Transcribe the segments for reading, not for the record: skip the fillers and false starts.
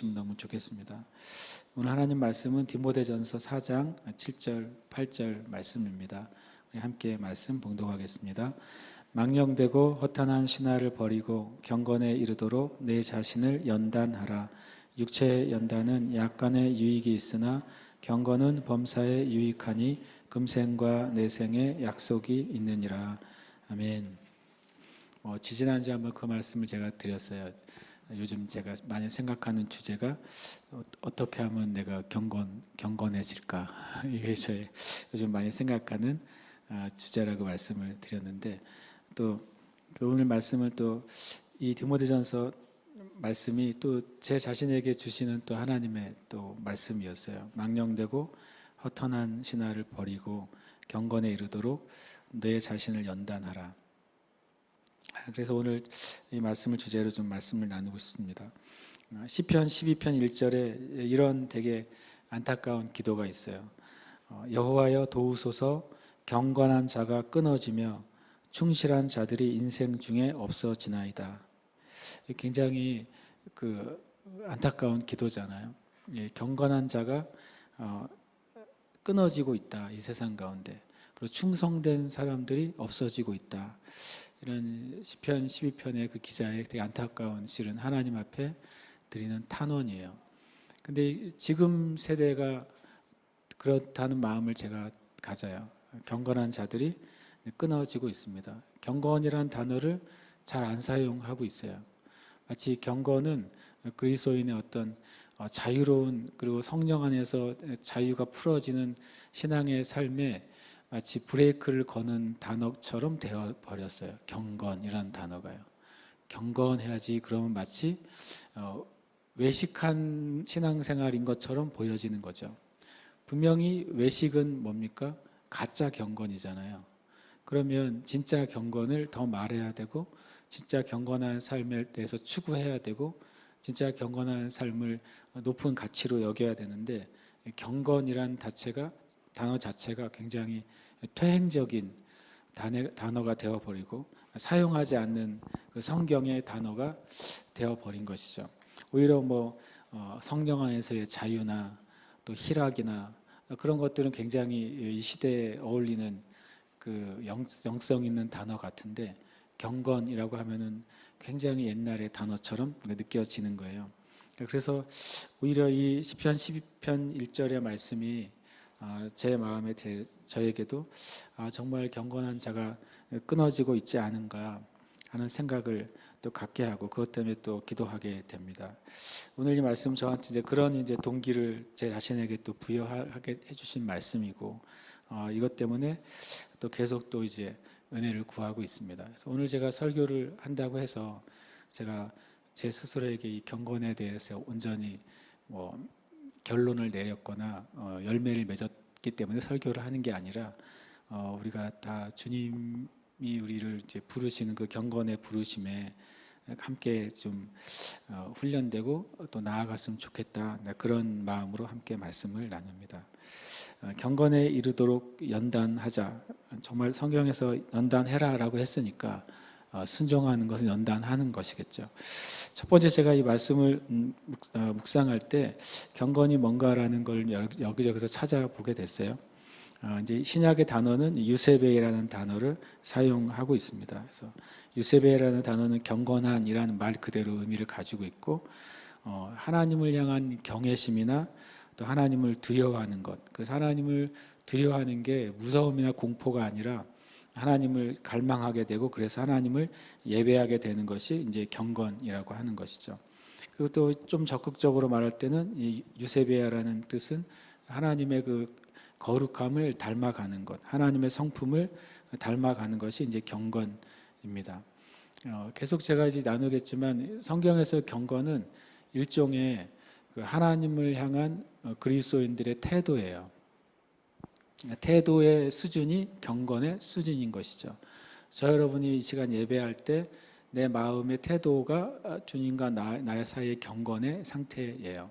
주시면 너무 좋겠습니다. 오늘 하나님 말씀은 디모데전서 4장 7절 8절 말씀입니다. 우리 함께 말씀 봉독하겠습니다. 망령되고 허탄한 신화를 버리고 경건에 이르도록 내 자신을 연단하라. 육체의 연단은 약간의 유익이 있으나 경건은 범사에 유익하니 금생과 내생에 약속이 있느니라. 아멘. 지지난주에 한번 그 말씀을 제가 드렸어요. 요즘 제가 많이 생각하는 주제가 어떻게 하면 내가 경건해질까, 이게 저의 요즘 많이 생각하는 주제라고 말씀을 드렸는데, 또 오늘 말씀을 또 이 디모데전서 말씀이 또 제 자신에게 주시는 또 하나님의 또 말씀이었어요. 망령되고 허탄한 신화를 버리고 경건에 이르도록 내 자신을 연단하라. 그래서 오늘 이 말씀을 주제로 좀 말씀을 나누고 싶습니다. 시편 12편 1절에 이런 되게 안타까운 기도가 있어요. 여호와여 도우소서, 경건한 자가 끊어지며 충실한 자들이 인생 중에 없어지나이다. 굉장히 안타까운 기도잖아요. 경건한 자가 끊어지고 있다, 이 세상 가운데. 그리고 충성된 사람들이 없어지고 있다. 이런 시편 12편의 그 기자의 되게 안타까운 실은 하나님 앞에 드리는 탄원이에요. 근데 지금 세대가 그렇다는 마음을 제가 가져요. 경건한 자들이 끊어지고 있습니다. 경건이라는 단어를 잘 안 사용하고 있어요. 마치 경건은 그리스도인의 어떤 자유로운, 그리고 성령 안에서 자유가 풀어지는 신앙의 삶에 마치 브레이크를 거는 단어처럼 되어 버렸어요. 경건이라는 단어가요. 경건해야지, 그러면 마치 외식한 신앙생활인 것처럼 보여지는 거죠. 분명히 외식은 뭡니까? 가짜 경건이잖아요. 그러면 진짜 경건을 더 말해야 되고, 진짜 경건한 삶에 대해서 추구해야 되고, 진짜 경건한 삶을 높은 가치로 여겨야 되는데, 경건이란 단어 자체가 굉장히 퇴행적인 단어가 되어버리고 사용하지 않는 그 성경의 단어가 되어버린 것이죠. 오히려 성령 안에서의 자유나 또 희락이나 그런 것들은 굉장히 이 시대에 어울리는 그 영성 있는 단어 같은데, 경건이라고 하면은 굉장히 옛날의 단어처럼 느껴지는 거예요. 그래서 오히려 이 시편 12편 1절의 말씀이 제 마음에 저에게도 정말 경건한 자가 끊어지고 있지 않은가 하는 생각을 또 갖게 하고, 그것 때문에 또 기도하게 됩니다. 오늘 이 말씀 저한테 이제 그런 동기를 제 자신에게 또 부여하게 해주신 말씀이고, 이것 때문에 또 계속 또 이제 은혜를 구하고 있습니다. 그래서 오늘 제가 설교를 한다고 해서 제가 제 스스로에게 이 경건에 대해서 온전히 결론을 내렸거나 열매를 맺었기 때문에 설교를 하는 게 아니라, 우리가 다 주님이 우리를 이제 부르시는 그 경건의 부르심에 함께 좀 훈련되고 또 나아갔으면 좋겠다, 그런 마음으로 함께 말씀을 나눕니다. 경건에 이르도록 연단하자. 정말 성경에서 연단해라라고 했으니까 순종하는 것은 연단하는 것이겠죠. 첫 번째, 제가 이 말씀을 묵상할 때 경건이 뭔가라는 걸 여기저기서 찾아보게 됐어요. 이제 신약의 단어는 유세베이라는 단어를 사용하고 있습니다. 그래서 유세베이라는 단어는 경건한이라는 말 그대로 의미를 가지고 있고, 하나님을 향한 경외심이나 또 하나님을 두려워하는 것. 그래서 하나님을 두려워하는 게 무서움이나 공포가 아니라 하나님을 갈망하게 되고, 그래서 하나님을 예배하게 되는 것이 이제 경건이라고 하는 것이죠. 그리고 또 좀 적극적으로 말할 때는 이 유세베야라는 뜻은 하나님의 그 거룩함을 닮아가는 것, 하나님의 성품을 닮아가는 것이 이제 경건입니다. 계속 제가 이제 나누겠지만, 성경에서 경건은 일종의 그 하나님을 향한 그리스도인들의 태도예요. 태도의 수준이 경건의 수준인 것이죠. 저 여러분이 이 시간 예배할 때 내 마음의 태도가 주님과 나의 사이의 경건의 상태예요.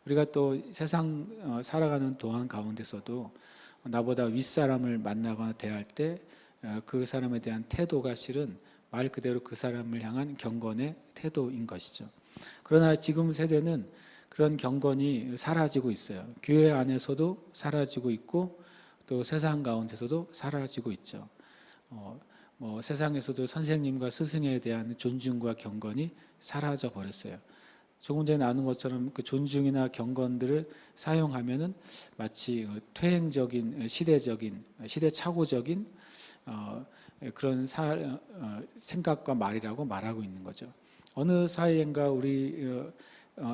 우리가 또 세상 살아가는 동안 가운데서도 나보다 윗사람을 만나거나 대할 때 그 사람에 대한 태도가 실은 말 그대로 그 사람을 향한 경건의 태도인 것이죠. 그러나 지금 세대는 그런 경건이 사라지고 있어요. 교회 안에서도 사라지고 있고 또 세상 가운데서도 사라지고 있죠. 세상에서도 선생님과 스승에 대한 존중과 경건이 사라져 버렸어요. 조금 전에 나눈 것처럼 그 존중이나 경건들을 사용하면은 마치 퇴행적인, 시대착오적인 그런 생각과 말이라고 말하고 있는 거죠. 어느 사회인가 우리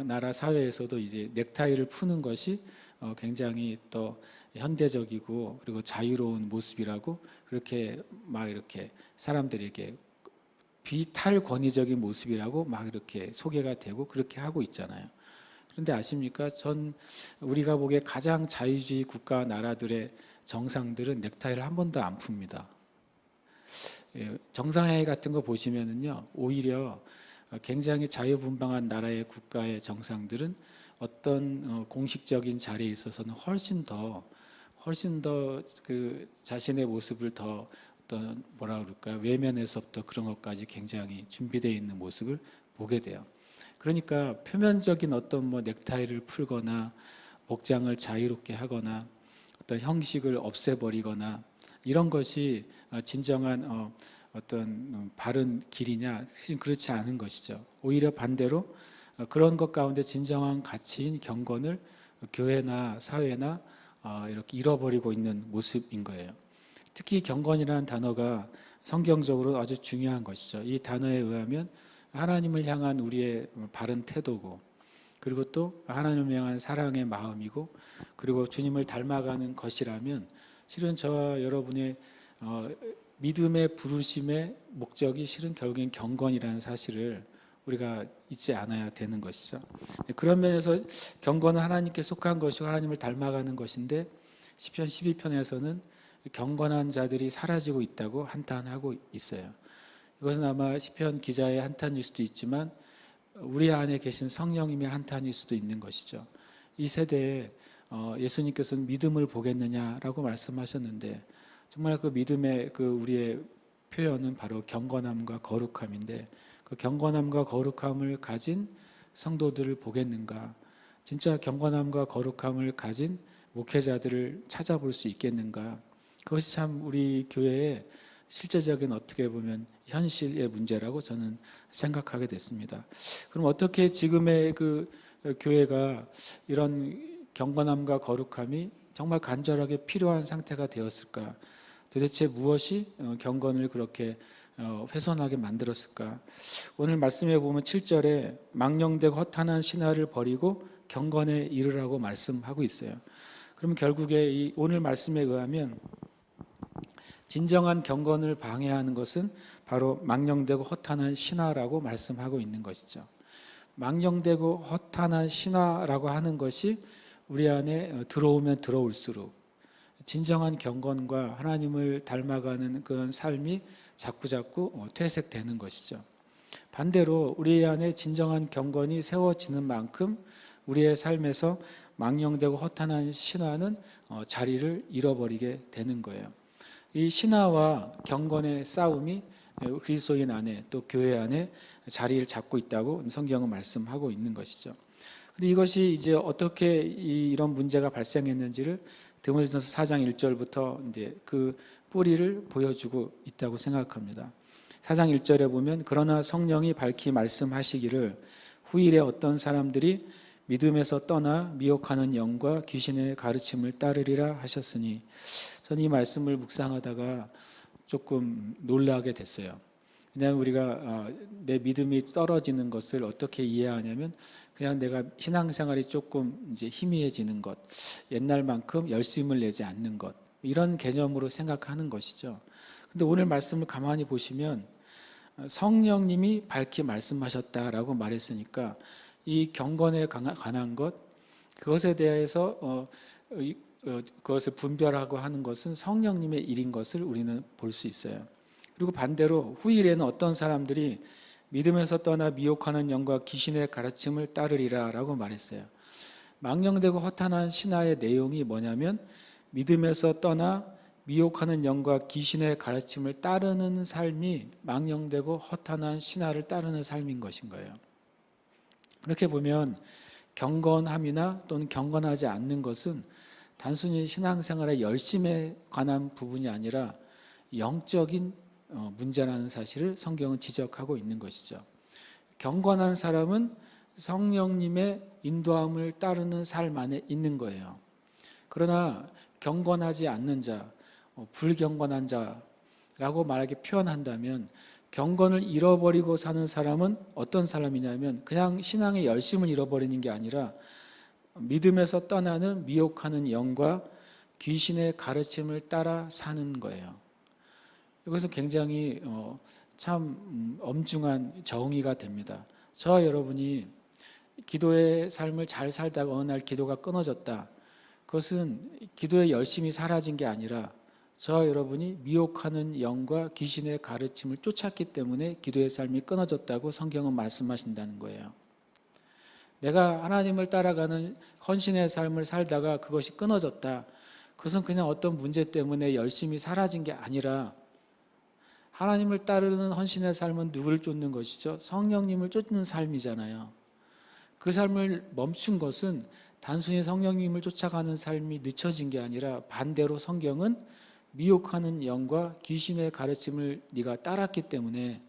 나라 사회에서도 이제 넥타이를 푸는 것이 굉장히 또 현대적이고 그리고 자유로운 모습이라고 그렇게 막 이렇게 사람들에게 비탈권위적인 모습이라고 막 이렇게 소개가 되고 그렇게 하고 있잖아요. 그런데 아십니까? 우리가 보기에 가장 자유주의 국가 나라들의 정상들은 넥타이를 한 번도 안 풉니다. 정상회의 같은 거 보시면은요, 오히려 굉장히 자유분방한 나라의 국가의 정상들은 어떤 공식적인 자리에 있어서는 훨씬 더 그 자신의 모습을 더 어떤 뭐라 그럴까요? 외면에서부터 그런 것까지 굉장히 준비되어 있는 모습을 보게 돼요. 그러니까 표면적인 어떤 넥타이를 풀거나 복장을 자유롭게 하거나 어떤 형식을 없애버리거나 이런 것이 진정한 어떤 바른 길이냐? 그렇지 않은 것이죠. 오히려 반대로 그런 것 가운데 진정한 가치인 경건을 교회나 사회나 이렇게 잃어버리고 있는 모습인 거예요. 특히 경건이라는 단어가 성경적으로 아주 중요한 것이죠. 이 단어에 의하면 하나님을 향한 우리의 바른 태도고, 그리고 또 하나님을 향한 사랑의 마음이고, 그리고 주님을 닮아가는 것이라면 실은 저와 여러분의 믿음의 부르심의 목적이 실은 결국엔 경건이라는 사실을 우리가 잊지 않아야 되는 것이죠. 그런 면에서 경건은 하나님께 속한 것이고 하나님을 닮아가는 것인데 시편 12편에서는 경건한 자들이 사라지고 있다고 한탄하고 있어요. 이것은 아마 시편 기자의 한탄일 수도 있지만 우리 안에 계신 성령님의 한탄일 수도 있는 것이죠. 이 세대에 예수님께서는 믿음을 보겠느냐라고 말씀하셨는데 정말 그 믿음의 그 우리의 표현은 바로 경건함과 거룩함인데 그 경건함과 거룩함을 가진 성도들을 보겠는가? 진짜 경건함과 거룩함을 가진 목회자들을 찾아볼 수 있겠는가? 그것이 참 우리 교회의 실제적인 어떻게 보면 현실의 문제라고 저는 생각하게 됐습니다. 그럼 어떻게 지금의 그 교회가 이런 경건함과 거룩함이 정말 간절하게 필요한 상태가 되었을까? 도대체 무엇이 경건을 그렇게 훼손하게 만들었을까? 오늘 말씀해 보면 7절에 망령되고 허탄한 신화를 버리고 경건에 이르라고 말씀하고 있어요. 그럼 결국에 이 오늘 말씀에 의하면 진정한 경건을 방해하는 것은 바로 망령되고 허탄한 신화라고 말씀하고 있는 것이죠. 망령되고 허탄한 신화라고 하는 것이 우리 안에 들어오면 들어올수록 진정한 경건과 하나님을 닮아가는 그런 삶이 자꾸자꾸 퇴색되는 것이죠. 반대로 우리 안에 진정한 경건이 세워지는 만큼 우리의 삶에서 망령되고 허탄한 신화는 자리를 잃어버리게 되는 거예요. 이 신화와 경건의 싸움이 그리스도인 안에 또 교회 안에 자리를 잡고 있다고 성경은 말씀하고 있는 것이죠. 근데 이것이 이제 어떻게 이런 문제가 발생했는지를 디모데전서 4장 1절부터 이제 그 뿌리를 보여주고 있다고 생각합니다. 4장 1절에 보면 그러나 성령이 밝히 말씀하시기를 후일에 어떤 사람들이 믿음에서 떠나 미혹하는 영과 귀신의 가르침을 따르리라 하셨으니 저는 이 말씀을 묵상하다가 조금 놀라게 됐어요. 왜냐하면 우리가 내 믿음이 떨어지는 것을 어떻게 이해하냐면 그냥 내가 신앙생활이 조금 이제 희미해지는 것, 옛날만큼 열심을 내지 않는 것 이런 개념으로 생각하는 것이죠. 근데 오늘 말씀을 가만히 보시면 성령님이 밝히 말씀하셨다라고 말했으니까 이 경건에 관한 것 그것에 대해서 그것을 분별하고 하는 것은 성령님의 일인 것을 우리는 볼 수 있어요. 그리고 반대로 후일에는 어떤 사람들이 믿음에서 떠나 미혹하는 영과 귀신의 가르침을 따르리라 라고 말했어요. 망령되고 허탄한 신화의 내용이 뭐냐면 믿음에서 떠나 미혹하는 영과 귀신의 가르침을 따르는 삶이 망령되고 허탄한 신화를 따르는 삶인 것인 거예요. 그렇게 보면 경건함이나 또는 경건하지 않는 것은 단순히 신앙생활의 열심에 관한 부분이 아니라 영적인 문제라는 사실을 성경은 지적하고 있는 것이죠. 경건한 사람은 성령님의 인도함을 따르는 삶 안에 있는 거예요. 그러나 경건하지 않는 자, 불경건한 자라고 말하게 표현한다면 경건을 잃어버리고 사는 사람은 어떤 사람이냐면 그냥 신앙의 열심을 잃어버리는 게 아니라 믿음에서 떠나는 미혹하는 영과 귀신의 가르침을 따라 사는 거예요. 이것은 굉장히 참 엄중한 정의가 됩니다. 저와 여러분이 기도의 삶을 잘 살다가 어느 날 기도가 끊어졌다. 그것은 기도의 열심이 사라진 게 아니라 저와 여러분이 미혹하는 영과 귀신의 가르침을 쫓았기 때문에 기도의 삶이 끊어졌다고 성경은 말씀하신다는 거예요. 내가 하나님을 따라가는 헌신의 삶을 살다가 그것이 끊어졌다. 그것은 그냥 어떤 문제 때문에 열심히 사라진 게 아니라 하나님을 따르는 헌신의 삶은 누구를 쫓는 것이죠? 성령님을 쫓는 삶이잖아요. 그 삶을 멈춘 것은 단순히 성령님을 쫓아가는 삶이 늦춰진 게 아니라 반대로 성경은 미혹하는 영과 귀신의 가르침을 네가 따랐기 때문에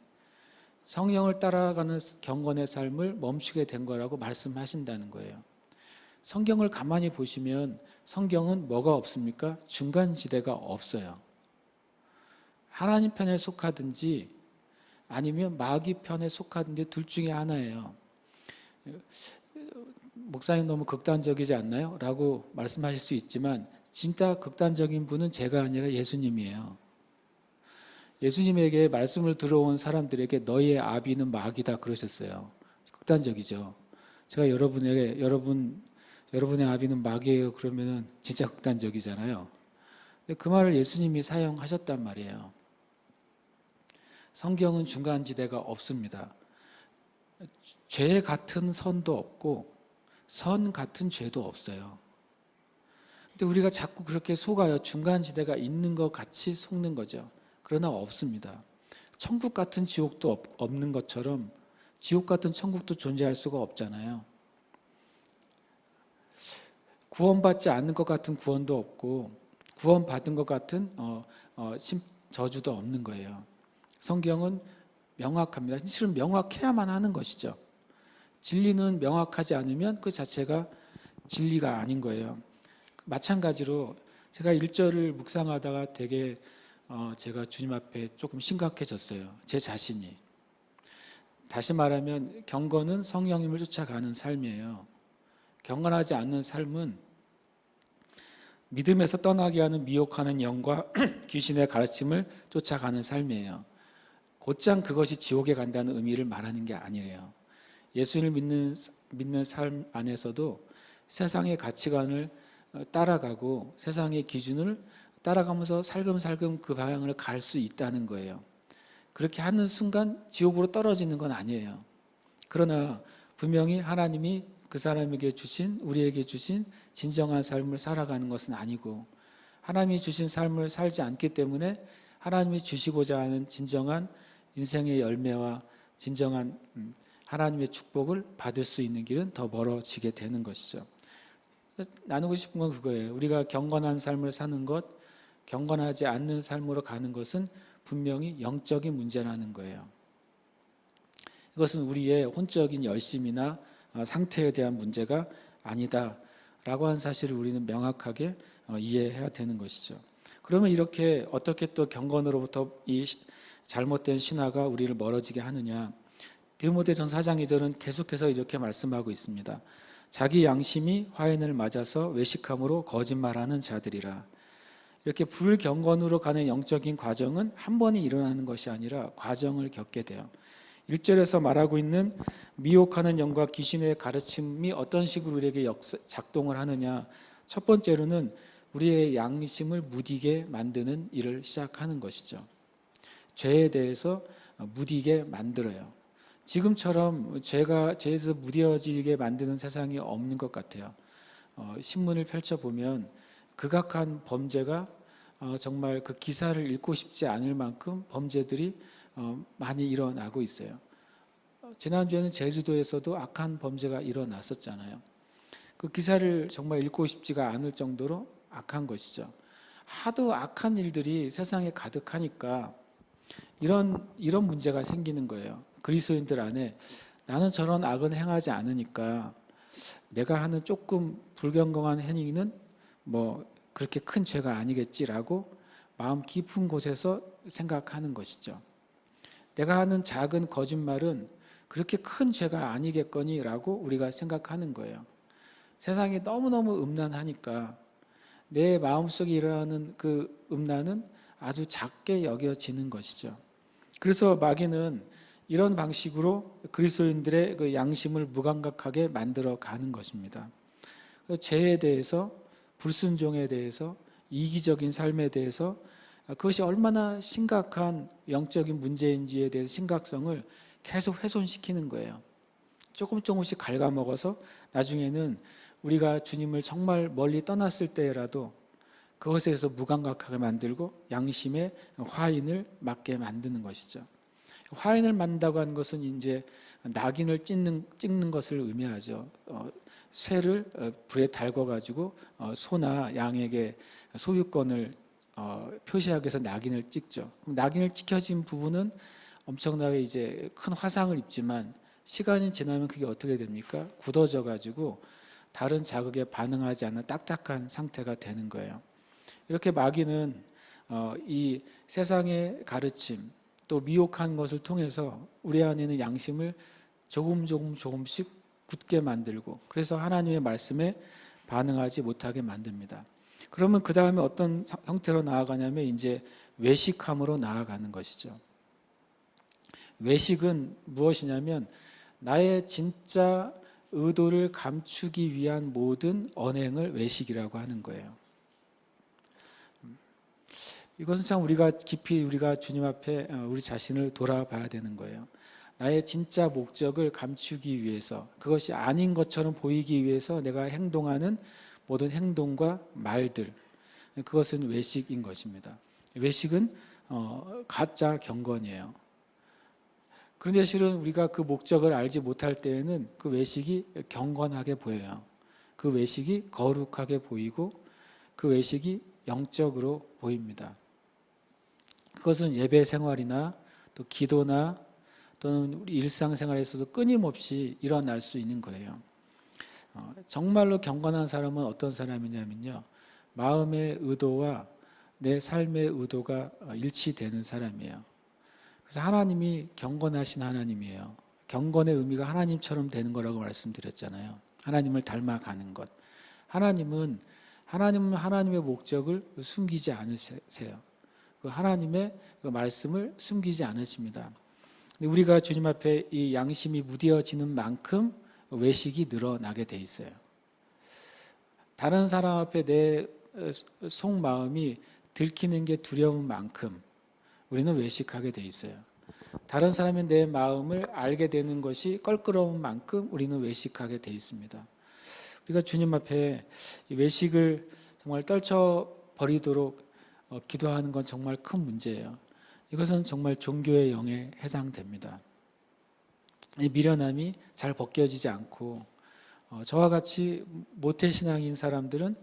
성령을 따라가는 경건의 삶을 멈추게 된 거라고 말씀하신다는 거예요. 성경을 가만히 보시면 성경은 뭐가 없습니까? 중간지대가 없어요. 하나님 편에 속하든지 아니면 마귀 편에 속하든지 둘 중에 하나예요. 목사님 너무 극단적이지 않나요? 라고 말씀하실 수 있지만 진짜 극단적인 분은 제가 아니라 예수님이에요. 예수님에게 말씀을 들어온 사람들에게 너희의 아비는 마귀다 그러셨어요. 극단적이죠. 제가 여러분의 아비는 마귀예요 그러면은 진짜 극단적이잖아요. 근데 그 말을 예수님이 사용하셨단 말이에요. 성경은 중간지대가 없습니다. 죄 같은 선도 없고 선 같은 죄도 없어요. 근데 우리가 자꾸 그렇게 속아요. 중간지대가 있는 것 같이 속는 거죠. 그러나 없습니다. 천국 같은 지옥도 없는 것처럼 지옥 같은 천국도 존재할 수가 없잖아요. 구원받지 않는 것 같은 구원도 없고 구원받은 것 같은 저주도 없는 거예요. 성경은 명확합니다. 실은 명확해야만 하는 것이죠. 진리는 명확하지 않으면 그 자체가 진리가 아닌 거예요. 마찬가지로 제가 1절을 묵상하다가 되게 제가 주님 앞에 조금 심각해졌어요. 제 자신이. 다시 말하면 경건은 성령님을 쫓아가는 삶이에요. 경건하지 않는 삶은 믿음에서 떠나게 하는 미혹하는 영과 귀신의 가르침을 쫓아가는 삶이에요. 곧장 그것이 지옥에 간다는 의미를 말하는 게 아니래요. 예수를 믿는 삶 안에서도 세상의 가치관을 따라가고 세상의 기준을 따라가면서 살금살금 그 방향을 갈 수 있다는 거예요. 그렇게 하는 순간 지옥으로 떨어지는 건 아니에요. 그러나 분명히 하나님이 그 사람에게 주신, 우리에게 주신 진정한 삶을 살아가는 것은 아니고 하나님이 주신 삶을 살지 않기 때문에 하나님이 주시고자 하는 진정한 인생의 열매와 진정한 하나님의 축복을 받을 수 있는 길은 더 멀어지게 되는 것이죠. 나누고 싶은 건 그거예요. 우리가 경건한 삶을 사는 것, 경건하지 않는 삶으로 가는 것은 분명히 영적인 문제라는 거예요. 이것은 우리의 혼적인 열심이나 상태에 대한 문제가 아니다라고 하는 사실을 우리는 명확하게 이해해야 되는 것이죠. 그러면 이렇게 어떻게 또 경건으로부터 이 잘못된 신화가 우리를 멀어지게 하느냐? 디모데전서 4장 2절은 계속해서 이렇게 말씀하고 있습니다. 자기 양심이 화인을 맞아서 외식함으로 거짓말하는 자들이라. 이렇게 불경건으로 가는 영적인 과정은 한 번에 일어나는 것이 아니라 과정을 겪게 돼요. 1절에서 말하고 있는 미혹하는 영과 귀신의 가르침이 어떤 식으로 우리에게 작동을 하느냐. 첫 번째로는 우리의 양심을 무디게 만드는 일을 시작하는 것이죠. 죄에 대해서 무디게 만들어요. 지금처럼 죄에서 무뎌지게 만드는 세상이 없는 것 같아요. 신문을 펼쳐보면 극악한 범죄가 정말 그 기사를 읽고 싶지 않을 만큼 범죄들이 많이 일어나고 있어요. 지난주에는 제주도에서도 악한 범죄가 일어났었잖아요. 그 기사를 정말 읽고 싶지가 않을 정도로 악한 것이죠. 하도 악한 일들이 세상에 가득하니까 이런 문제가 생기는 거예요. 그리스도인들 안에 나는 저런 악은 행하지 않으니까 내가 하는 조금 불경건한 행위는 뭐 그렇게 큰 죄가 아니겠지라고 마음 깊은 곳에서 생각하는 것이죠. 내가 하는 작은 거짓말은 그렇게 큰 죄가 아니겠거니라고 우리가 생각하는 거예요. 세상이 너무너무 음란하니까 내 마음속에 일어나는 그 음란은 아주 작게 여겨지는 것이죠. 그래서 마귀는 이런 방식으로 그리스도인들의 그 양심을 무감각하게 만들어 가는 것입니다. 죄에 대해서, 불순종에 대해서, 이기적인 삶에 대해서 그것이 얼마나 심각한 영적인 문제인지에 대해서 심각성을 계속 훼손시키는 거예요. 조금씩 갉아먹어서 나중에는 우리가 주님을 정말 멀리 떠났을 때라도 그것에서 무감각하게 만들고 양심의 화인을 맞게 만드는 것이죠. 화인을 만든다고 하는 것은 이제 낙인을 찍는 것을 의미하죠. 쇠를 불에 달궈가지고 소나 양에게 소유권을 표시하기 위해서 낙인을 찍죠. 낙인을 찍혀진 부분은 엄청나게 이제 큰 화상을 입지만 시간이 지나면 그게 어떻게 됩니까? 굳어져 가지고 다른 자극에 반응하지 않는 딱딱한 상태가 되는 거예요. 이렇게 마귀는 이 세상의 가르침 또 미혹한 것을 통해서 우리 안에 있는 양심을 조금씩 굳게 만들고 그래서 하나님의 말씀에 반응하지 못하게 만듭니다. 그러면 그 다음에 어떤 형태로 나아가냐면 이제 외식함으로 나아가는 것이죠. 외식은 무엇이냐면 나의 진짜 의도를 감추기 위한 모든 언행을 외식이라고 하는 거예요. 이것은 참 우리가 깊이 우리가 주님 앞에 우리 자신을 돌아봐야 되는 거예요. 나의 진짜 목적을 감추기 위해서 그것이 아닌 것처럼 보이기 위해서 내가 행동하는 모든 행동과 말들 그것은 외식인 것입니다. 외식은 가짜 경건이에요. 그런데 실은 우리가 그 목적을 알지 못할 때에는 그 외식이 경건하게 보여요. 그 외식이 거룩하게 보이고 그 외식이 영적으로 보입니다. 그것은 예배 생활이나 또 기도나 또는 우리 일상생활에서도 끊임없이 일어날 수 있는 거예요. 정말로 경건한 사람은 어떤 사람이냐면요. 마음의 의도와 내 삶의 의도가 일치되는 사람이에요. 그래서 하나님이 경건하신 하나님이에요. 경건의 의미가 하나님처럼 되는 거라고 말씀드렸잖아요. 하나님을 닮아가는 것. 하나님은 하나님의 목적을 숨기지 않으세요. 그 하나님의 그 말씀을 숨기지 않으십니다. 우리가 주님 앞에 이 양심이 무뎌지는 만큼 외식이 늘어나게 돼 있어요. 다른 사람 앞에 내 속마음이 들키는 게 두려운 만큼 우리는 외식하게 돼 있어요. 다른 사람이 내 마음을 알게 되는 것이 껄끄러운 만큼 우리는 외식하게 돼 있습니다. 우리가 주님 앞에 이 외식을 정말 떨쳐버리도록 기도하는 건 정말 큰 문제예요. 이것은 정말 종교의 영에 해당됩니다. 이 미련함이 잘 벗겨지지 않고 저와 같이 모태신앙인 사람들은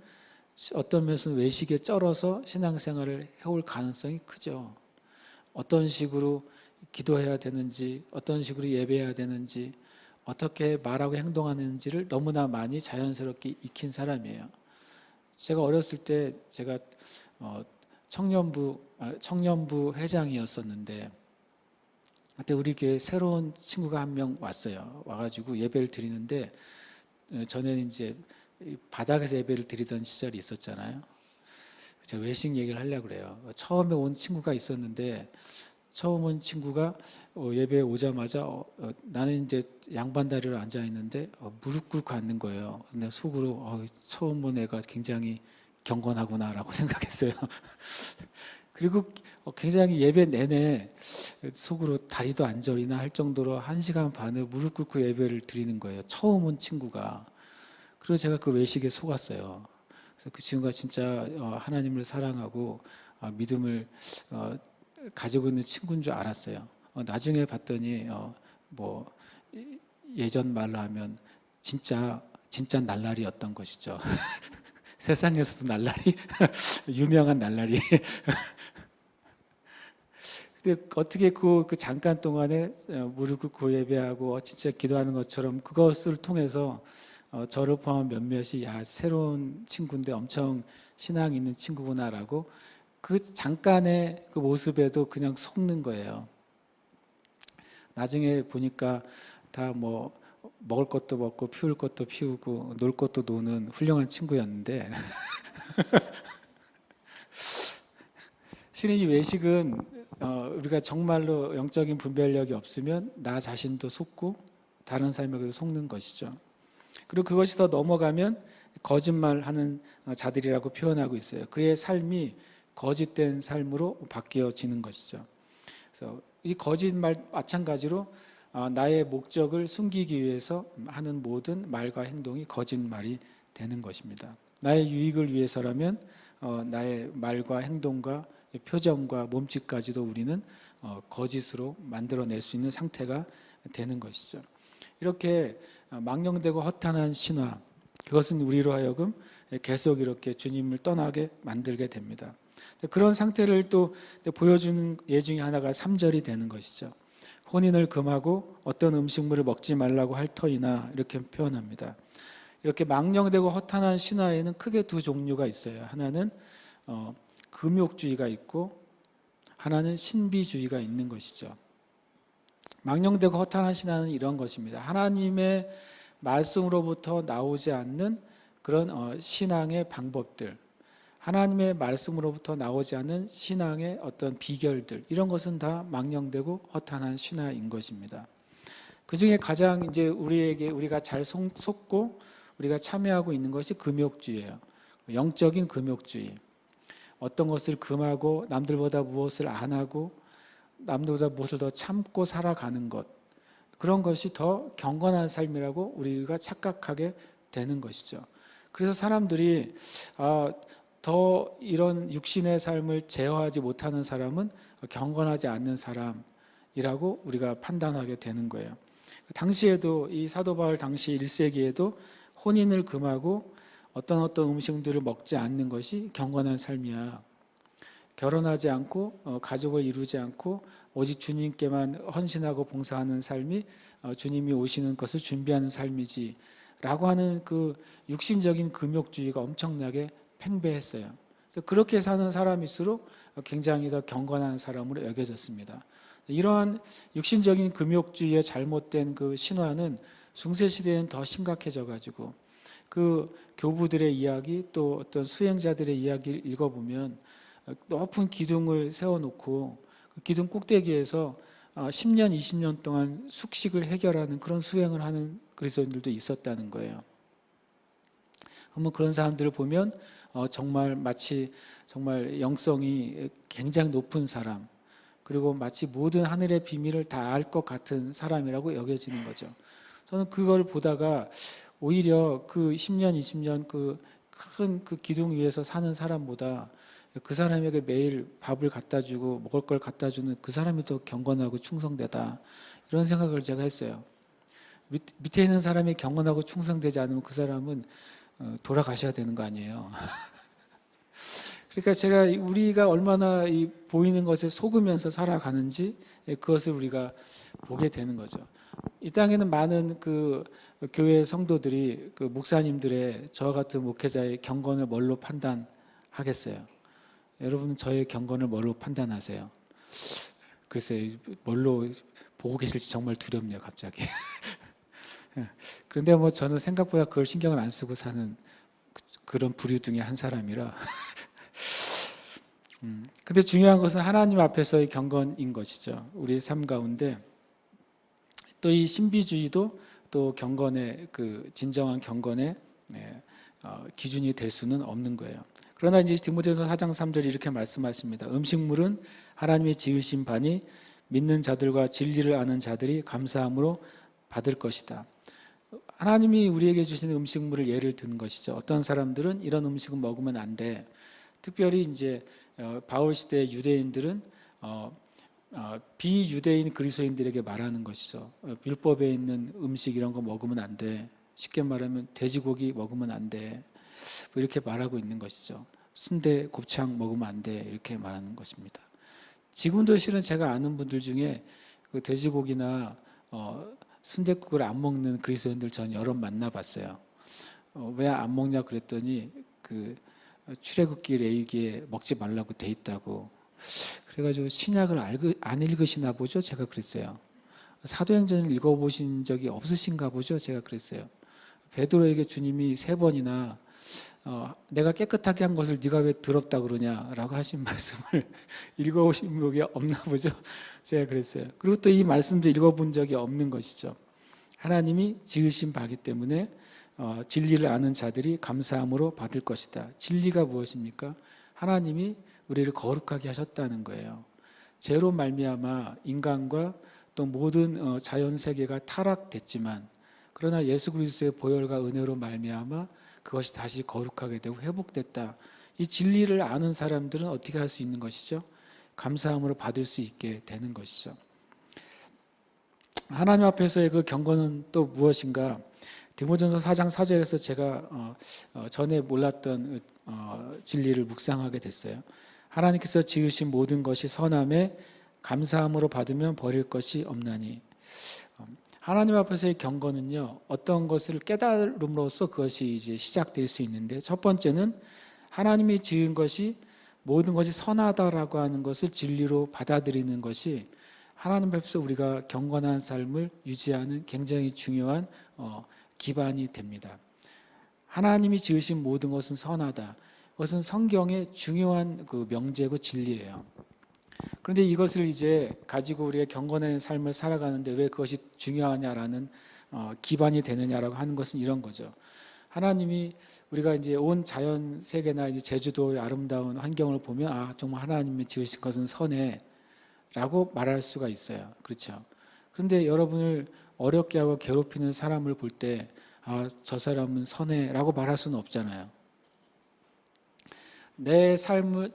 어떤 면에서는 외식에 쩔어서 신앙생활을 해올 가능성이 크죠. 어떤 식으로 기도해야 되는지 어떤 식으로 예배해야 되는지 어떻게 말하고 행동하는지를 너무나 많이 자연스럽게 익힌 사람이에요. 제가 어렸을 때 제가 청년부 회장이었었는데 그때 우리 교회 새로운 친구가 한 명 왔어요. 와가지고 예배를 드리는데 전에는 이제 바닥에서 예배를 드리던 시절이 있었잖아요. 제가 외식 얘기를 하려고 그래요. 처음에 온 친구가 있었는데 처음 온 친구가 예배에 오자마자 나는 이제 양반다리로 앉아 있는데 무릎 꿇고 앉는 거예요. 근데 속으로 처음 본 애가 굉장히 경건하구나라고 생각했어요. 그리고 굉장히 예배 내내 속으로 다리도 안 저리나 할 정도로 1시간 반을 무릎 꿇고 예배를 드리는 거예요. 처음 온 친구가. 그래서 제가 그 외식에 속았어요. 그래서 그 친구가 진짜 하나님을 사랑하고 믿음을 가지고 있는 친구인 줄 알았어요. 나중에 봤더니 뭐 예전 말로 하면 진짜 진짜 날라리였던 것이죠. 세상에서도 날라리, 유명한 날라리. 근데 어떻게 그 잠깐 동안에 무릎 꿇고 예배하고 진짜 기도하는 것처럼 그것을 통해서 저를 포함한 몇몇이 야 새로운 친구인데 엄청 신앙 있는 친구구나라고 그 잠깐의 그 모습에도 그냥 속는 거예요. 나중에 보니까 다 뭐 먹을 것도 먹고 피울 것도 피우고 놀 것도 노는 훌륭한 친구였는데 실은 이 외식은 우리가 정말로 영적인 분별력이 없으면 나 자신도 속고 다른 사람에게도 속는 것이죠. 그리고 그것이 더 넘어가면 거짓말하는 자들이라고 표현하고 있어요. 그의 삶이 거짓된 삶으로 바뀌어지는 것이죠. 그래서 이 거짓말 마찬가지로 나의 목적을 숨기기 위해서 하는 모든 말과 행동이 거짓말이 되는 것입니다. 나의 유익을 위해서라면 나의 말과 행동과 표정과 몸짓까지도 우리는 거짓으로 만들어낼 수 있는 상태가 되는 것이죠. 이렇게 망령되고 허탄한 신화, 그것은 우리로 하여금 계속 이렇게 주님을 떠나게 만들게 됩니다. 그런 상태를 또 보여주는 예 중에 하나가 3절이 되는 것이죠. 혼인을 금하고 어떤 음식물을 먹지 말라고 할 터이나 이렇게 표현합니다. 이렇게 망령되고 허탄한 신화에는 크게 두 종류가 있어요. 하나는 금욕주의가 있고 하나는 신비주의가 있는 것이죠. 망령되고 허탄한 신화는 이런 것입니다. 하나님의 말씀으로부터 나오지 않는 그런 신앙의 방법들, 하나님의 말씀으로부터 나오지 않는 신앙의 어떤 비결들, 이런 것은 다 망령되고 허탄한 신화인 것입니다. 그 중에 가장 이제 우리가 잘 속고 우리가 참여하고 있는 것이 금욕주의예요. 영적인 금욕주의. 어떤 것을 금하고 남들보다 무엇을 안 하고 남들보다 무엇을 더 참고 살아가는 것, 그런 것이 더 경건한 삶이라고 우리가 착각하게 되는 것이죠. 그래서 사람들이 더 이런 육신의 삶을 제어하지 못하는 사람은 경건하지 않는 사람이라고 우리가 판단하게 되는 거예요. 당시에도 이 사도 바울 당시 1세기에도 혼인을 금하고 어떤 음식들을 먹지 않는 것이 경건한 삶이야. 결혼하지 않고 가족을 이루지 않고 오직 주님께만 헌신하고 봉사하는 삶이 주님이 오시는 것을 준비하는 삶이지 라고 하는 그 육신적인 금욕주의가 엄청나게 팽배했어요. 그래서 그렇게 사는 사람일수록 굉장히 더 경건한 사람으로 여겨졌습니다. 이러한 육신적인 금욕주의의 잘못된 그 신화는 중세시대에는 더 심각해져 가지고 그 교부들의 이야기 또 어떤 수행자들의 이야기를 읽어보면 높은 기둥을 세워놓고 그 기둥 꼭대기에서 10년, 20년 동안 숙식을 해결하는 그런 수행을 하는 그리스도인들도 있었다는 거예요. 그러면 그런 사람들을 보면 정말 마치 정말 영성이 굉장히 높은 사람, 그리고 마치 모든 하늘의 비밀을 다 알 것 같은 사람이라고 여겨지는 거죠. 저는 그걸 보다가 오히려 그 10년, 20년 그 큰 그 기둥 위에서 사는 사람보다 그 사람에게 매일 밥을 갖다 주고 먹을 걸 갖다 주는 그 사람이 더 경건하고 충성되다, 이런 생각을 제가 했어요. 밑에 있는 사람이 경건하고 충성되지 않으면 그 사람은 돌아가셔야 되는 거 아니에요. 그러니까 우리가 얼마나 이 보이는 것에 속으면서 살아가는지 그것을 우리가 보게 되는 거죠. 이 땅에는 많은 그 교회 성도들이 그 목사님들의 저와 같은 목회자의 경건을 뭘로 판단하겠어요? 여러분은 저의 경건을 뭘로 판단하세요? 글쎄 뭘로 보고 계실지 정말 두렵네요, 갑자기. 그런데 뭐 저는 생각보다 그걸 신경을 안 쓰고 사는 그런 부류 중에 한 사람이라. 근데 중요한 것은 하나님 앞에서의 경건인 것이죠. 우리의 삶 가운데 또 이 신비주의도 또 경건의 그 진정한 경건의 기준이 될 수는 없는 거예요. 그러나 이제 디모데후서 4장 3절이 이렇게 말씀하십니다. 음식물은 하나님의 지으신 바니 믿는 자들과 진리를 아는 자들이 감사함으로 받을 것이다. 하나님이 우리에게 주시는 음식물을 예를 든 것이죠. 어떤 사람들은 이런 음식은 먹으면 안 돼. 특별히 이제 바울 시대 유대인들은 비유대인 그리스도인들에게 말하는 것이죠. 율법에 있는 음식 이런 거 먹으면 안 돼. 쉽게 말하면 돼지고기 먹으면 안 돼. 뭐 이렇게 말하고 있는 것이죠. 순대 곱창 먹으면 안 돼. 이렇게 말하는 것입니다. 지금도 실은 제가 아는 분들 중에 그 돼지고기나 순댓국을 안 먹는 그리스도인들 전 여러 만나봤어요. 왜 안 먹냐 그랬더니 그 출애굽기 레위기에 먹지 말라고 돼 있다고. 그래가지고 신약을 안 읽으시나 보죠. 제가 그랬어요. 사도행전을 읽어보신 적이 없으신가 보죠. 제가 그랬어요. 베드로에게 주님이 3번이나 내가 깨끗하게 한 것을 네가 왜 더럽다 그러냐라고 하신 말씀을 읽어보신 적이 없나 보죠. 제가 그랬어요. 그리고 또 이 말씀도 읽어본 적이 없는 것이죠. 하나님이 지으신 바기 때문에 진리를 아는 자들이 감사함으로 받을 것이다. 진리가 무엇입니까? 하나님이 우리를 거룩하게 하셨다는 거예요. 죄로 말미암아 인간과 또 모든 자연 세계가 타락됐지만 그러나 예수 그리스도의 보혈과 은혜로 말미암아 그것이 다시 거룩하게 되고 회복됐다. 이 진리를 아는 사람들은 어떻게 할 수 있는 것이죠? 감사함으로 받을 수 있게 되는 것이죠. 하나님 앞에서의 그 경건은 또 무엇인가? 디모전서 4장 4절에서 제가 전에 몰랐던 진리를 묵상하게 됐어요. 하나님께서 지으신 모든 것이 선함에 감사함으로 받으면 버릴 것이 없나니. 하나님 앞에서의 경건은요, 어떤 것을 깨달음으로써 그것이 이제 시작될 수 있는데, 첫 번째는 하나님이 지은 것이 모든 것이 선하다라고 하는 것을 진리로 받아들이는 것이 하나님 앞에서 우리가 경건한 삶을 유지하는 굉장히 중요한 기반이 됩니다. 하나님이 지으신 모든 것은 선하다. 그것은 성경의 중요한 그 명제고 진리예요. 그런데 이것을 이제 가지고 우리가 경건한 삶을 살아가는데 왜 그것이 중요하냐라는 기반이 되느냐라고 하는 것은 이런 거죠. 하나님이 우리가 이제 온 자연 세계나 이제 제주도의 아름다운 환경을 보면 정말 하나님이 지으신 것은 선해라고 말할 수가 있어요. 그렇죠? 그런데 여러분을 어렵게 하고 괴롭히는 사람을 볼 때 저 사람은 선해라고 말할 수는 없잖아요. 내 삶을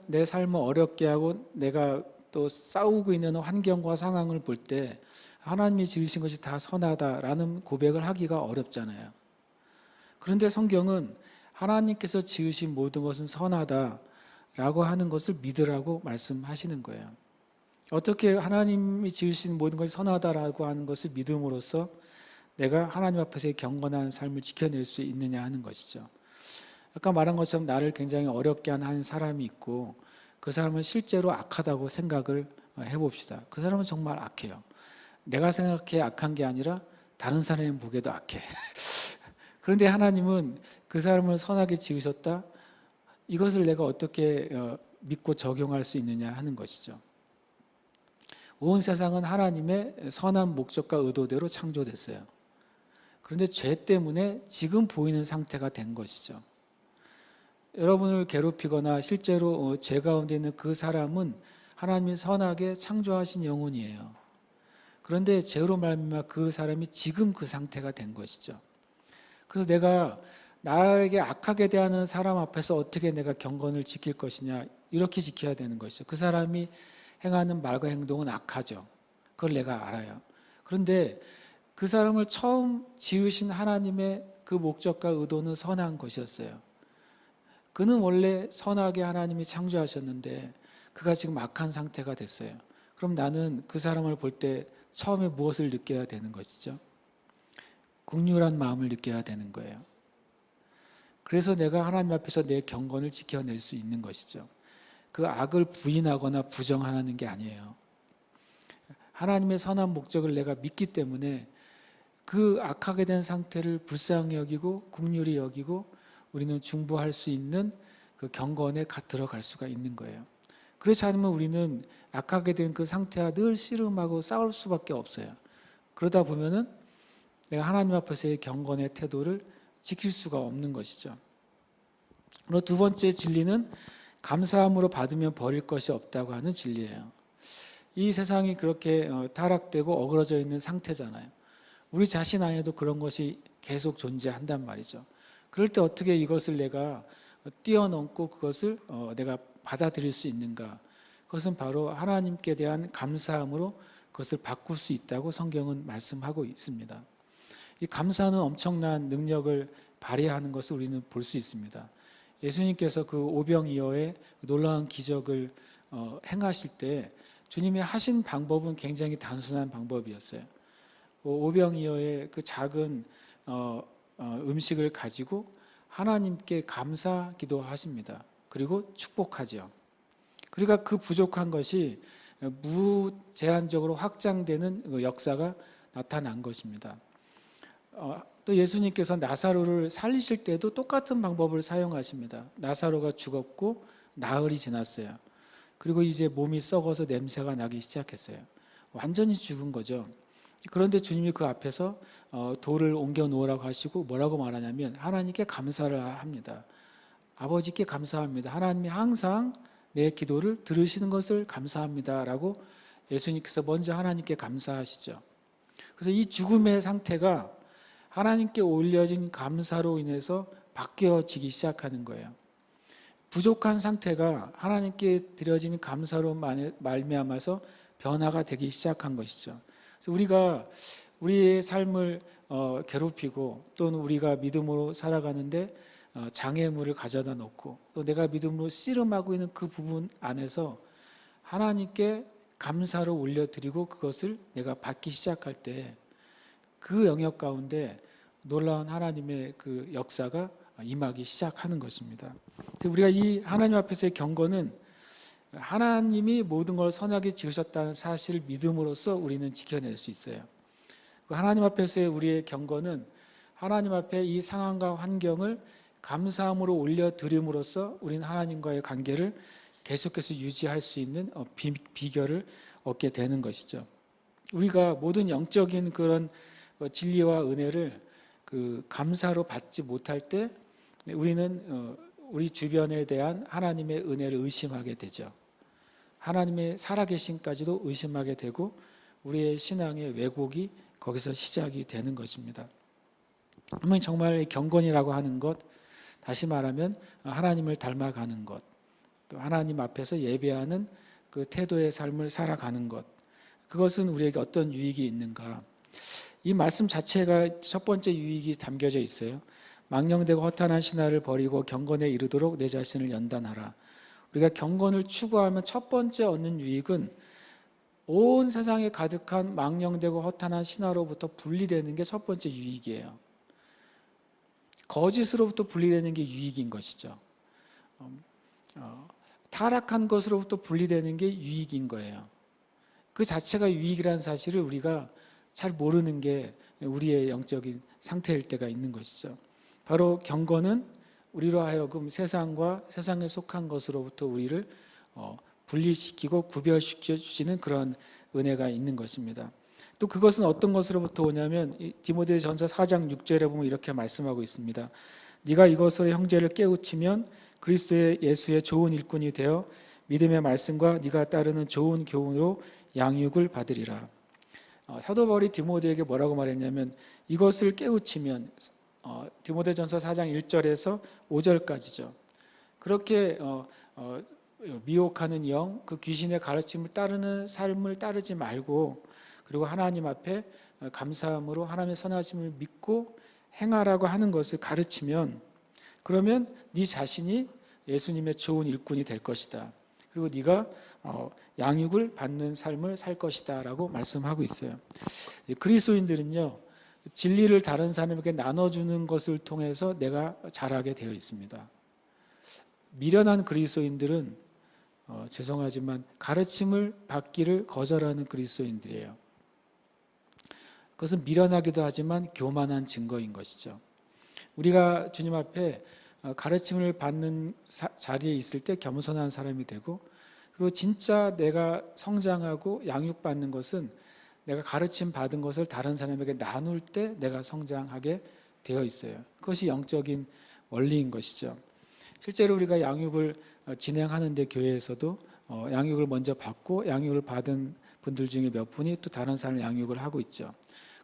어렵게 하고 내가 또 싸우고 있는 환경과 상황을 볼 때 하나님이 지으신 것이 다 선하다라는 고백을 하기가 어렵잖아요. 그런데 성경은 하나님께서 지으신 모든 것은 선하다라고 하는 것을 믿으라고 말씀하시는 거예요. 어떻게 하나님이 지으신 모든 것이 선하다라고 하는 것을 믿음으로써 내가 하나님 앞에서의 경건한 삶을 지켜낼 수 있느냐 하는 것이죠. 아까 말한 것처럼 나를 굉장히 어렵게 하는 사람이 있고 그 사람은 실제로 악하다고 생각을 해봅시다. 그 사람은 정말 악해요. 내가 생각해 악한 게 아니라 다른 사람이 보기에도 악해. 그런데 하나님은 그 사람을 선하게 지으셨다. 이것을 내가 어떻게 믿고 적용할 수 있느냐 하는 것이죠. 온 세상은 하나님의 선한 목적과 의도대로 창조됐어요. 그런데 죄 때문에 지금 보이는 상태가 된 것이죠. 여러분을 괴롭히거나 실제로 죄 가운데 있는 그 사람은 하나님이 선하게 창조하신 영혼이에요. 그런데 죄로 말미암아 그 사람이 지금 그 상태가 된 것이죠. 그래서 내가 나에게 악하게 대하는 사람 앞에서 어떻게 내가 경건을 지킬 것이냐, 이렇게 지켜야 되는 것이죠. 그 사람이 행하는 말과 행동은 악하죠. 그걸 내가 알아요. 그런데 그 사람을 처음 지으신 하나님의 그 목적과 의도는 선한 것이었어요. 그는 원래 선하게 하나님이 창조하셨는데 그가 지금 악한 상태가 됐어요. 그럼 나는 그 사람을 볼 때 처음에 무엇을 느껴야 되는 것이죠? 긍휼한 마음을 느껴야 되는 거예요. 그래서 내가 하나님 앞에서 내 경건을 지켜낼 수 있는 것이죠. 그 악을 부인하거나 부정하는 게 아니에요. 하나님의 선한 목적을 내가 믿기 때문에 그 악하게 된 상태를 불쌍히 여기고 긍휼히 여기고 우리는 중보할 수 있는 그 경건에 들어갈 수가 있는 거예요. 그렇지 않으면 우리는 악하게 된 그 상태와 늘 씨름하고 싸울 수밖에 없어요. 그러다 보면은 내가 하나님 앞에서의 경건의 태도를 지킬 수가 없는 것이죠. 그리고 두 번째 진리는 감사함으로 받으면 버릴 것이 없다고 하는 진리예요. 이 세상이 그렇게 타락되고 어그러져 있는 상태잖아요. 우리 자신 안에도 그런 것이 계속 존재한단 말이죠. 그럴 때 어떻게 이것을 내가 뛰어넘고 그것을 내가 받아들일 수 있는가? 그것은 바로 하나님께 대한 감사함으로 그것을 바꿀 수 있다고 성경은 말씀하고 있습니다. 이 감사는 엄청난 능력을 발휘하는 것을 우리는 볼 수 있습니다. 예수님께서 그 오병이어의 놀라운 기적을 행하실 때 주님이 하신 방법은 굉장히 단순한 방법이었어요. 오병이어의 그 작은 음식을 가지고 하나님께 감사 기도하십니다. 그리고 축복하죠. 그러니까 그 부족한 것이 무제한적으로 확장되는 역사가 나타난 것입니다. 또 예수님께서 나사로를 살리실 때도 똑같은 방법을 사용하십니다. 나사로가 죽었고 나흘이 지났어요. 그리고 이제 몸이 썩어서 냄새가 나기 시작했어요. 완전히 죽은 거죠. 그런데 주님이 그 앞에서 돌을 옮겨 놓으라고 하시고 뭐라고 말하냐면 하나님께 감사를 합니다. 아버지께 감사합니다. 하나님이 항상 내 기도를 들으시는 것을 감사합니다 라고 예수님께서 먼저 하나님께 감사하시죠. 그래서 이 죽음의 상태가 하나님께 올려진 감사로 인해서 바뀌어지기 시작하는 거예요. 부족한 상태가 하나님께 드려진 감사로 말미암아서 변화가 되기 시작한 것이죠. 그래서 우리가 우리의 삶을 괴롭히고 또는 우리가 믿음으로 살아가는데 장애물을 가져다 놓고 또 내가 믿음으로 씨름하고 있는 그 부분 안에서 하나님께 감사로 올려드리고 그것을 내가 받기 시작할 때 그 영역 가운데 놀라운 하나님의 그 역사가 임하기 시작하는 것입니다. 우리가 이 하나님 앞에서의 경건은 하나님이 모든 걸 선하게 지으셨다는 사실을 믿음으로써 우리는 지켜낼 수 있어요. 하나님 앞에서의 우리의 경건은 하나님 앞에 이 상황과 환경을 감사함으로 올려드림으로써 우리는 하나님과의 관계를 계속해서 유지할 수 있는 비결을 얻게 되는 것이죠. 우리가 모든 영적인 그런 진리와 은혜를 그 감사로 받지 못할 때 우리는 우리 주변에 대한 하나님의 은혜를 의심하게 되죠. 하나님의 살아계심까지도 의심하게 되고 우리의 신앙의 왜곡이 거기서 시작이 되는 것입니다. 그러면 정말 경건이라고 하는 것, 다시 말하면 하나님을 닮아가는 것, 또 하나님 앞에서 예배하는 그 태도의 삶을 살아가는 것, 그것은 우리에게 어떤 유익이 있는가? 이 말씀 자체가 첫 번째 유익이 담겨져 있어요. 망령되고 허탄한 신화를 버리고 경건에 이르도록 내 자신을 연단하라. 우리가 경건을 추구하면 첫 번째 얻는 유익은 온 세상에 가득한 망령되고 허탄한 신화로부터 분리되는 게 첫 번째 유익이에요. 거짓으로부터 분리되는 게 유익인 것이죠. 타락한 것으로부터 분리되는 게 유익인 거예요. 그 자체가 유익이라는 사실을 우리가 잘 모르는 게 우리의 영적인 상태일 때가 있는 것이죠. 바로 경건은 우리로 하여금 세상과 세상에 속한 것으로부터 우리를 분리시키고 구별시켜 주시는 그런 은혜가 있는 것입니다. 또 그것은 어떤 것으로부터 오냐면 디모데전서 4장 6절에 보면 이렇게 말씀하고 있습니다. 네가 이것으로 형제를 깨우치면 그리스도의 예수의 좋은 일꾼이 되어 믿음의 말씀과 네가 따르는 좋은 교훈으로 양육을 받으리라. 사도 바울이 디모데에게 뭐라고 말했냐면 이것을 깨우치면 디모데전서 4장 1절에서 5절까지죠. 그렇게 미혹하는 영, 그 귀신의 가르침을 따르는 삶을 따르지 말고 그리고 하나님 앞에 감사함으로 하나님의 선하심을 믿고 행하라고 하는 것을 가르치면 그러면 네 자신이 예수님의 좋은 일꾼이 될 것이다. 그리고 네가 양육을 받는 삶을 살 것이다 라고 말씀하고 있어요. 그리스도인들은요 진리를 다른 사람에게 나눠주는 것을 통해서 내가 자라게 되어 있습니다. 미련한 그리스도인들은 죄송하지만 가르침을 받기를 거절하는 그리스도인들이에요. 그것은 미련하기도 하지만 교만한 증거인 것이죠. 우리가 주님 앞에 가르침을 받는 자리에 있을 때 겸손한 사람이 되고 그리고 진짜 내가 성장하고 양육받는 것은 내가 가르침 받은 것을 다른 사람에게 나눌 때 내가 성장하게 되어 있어요. 그것이 영적인 원리인 것이죠. 실제로 우리가 양육을 진행하는데 교회에서도 양육을 먼저 받고 양육을 받은 분들 중에 몇 분이 또 다른 사람을 양육을 하고 있죠.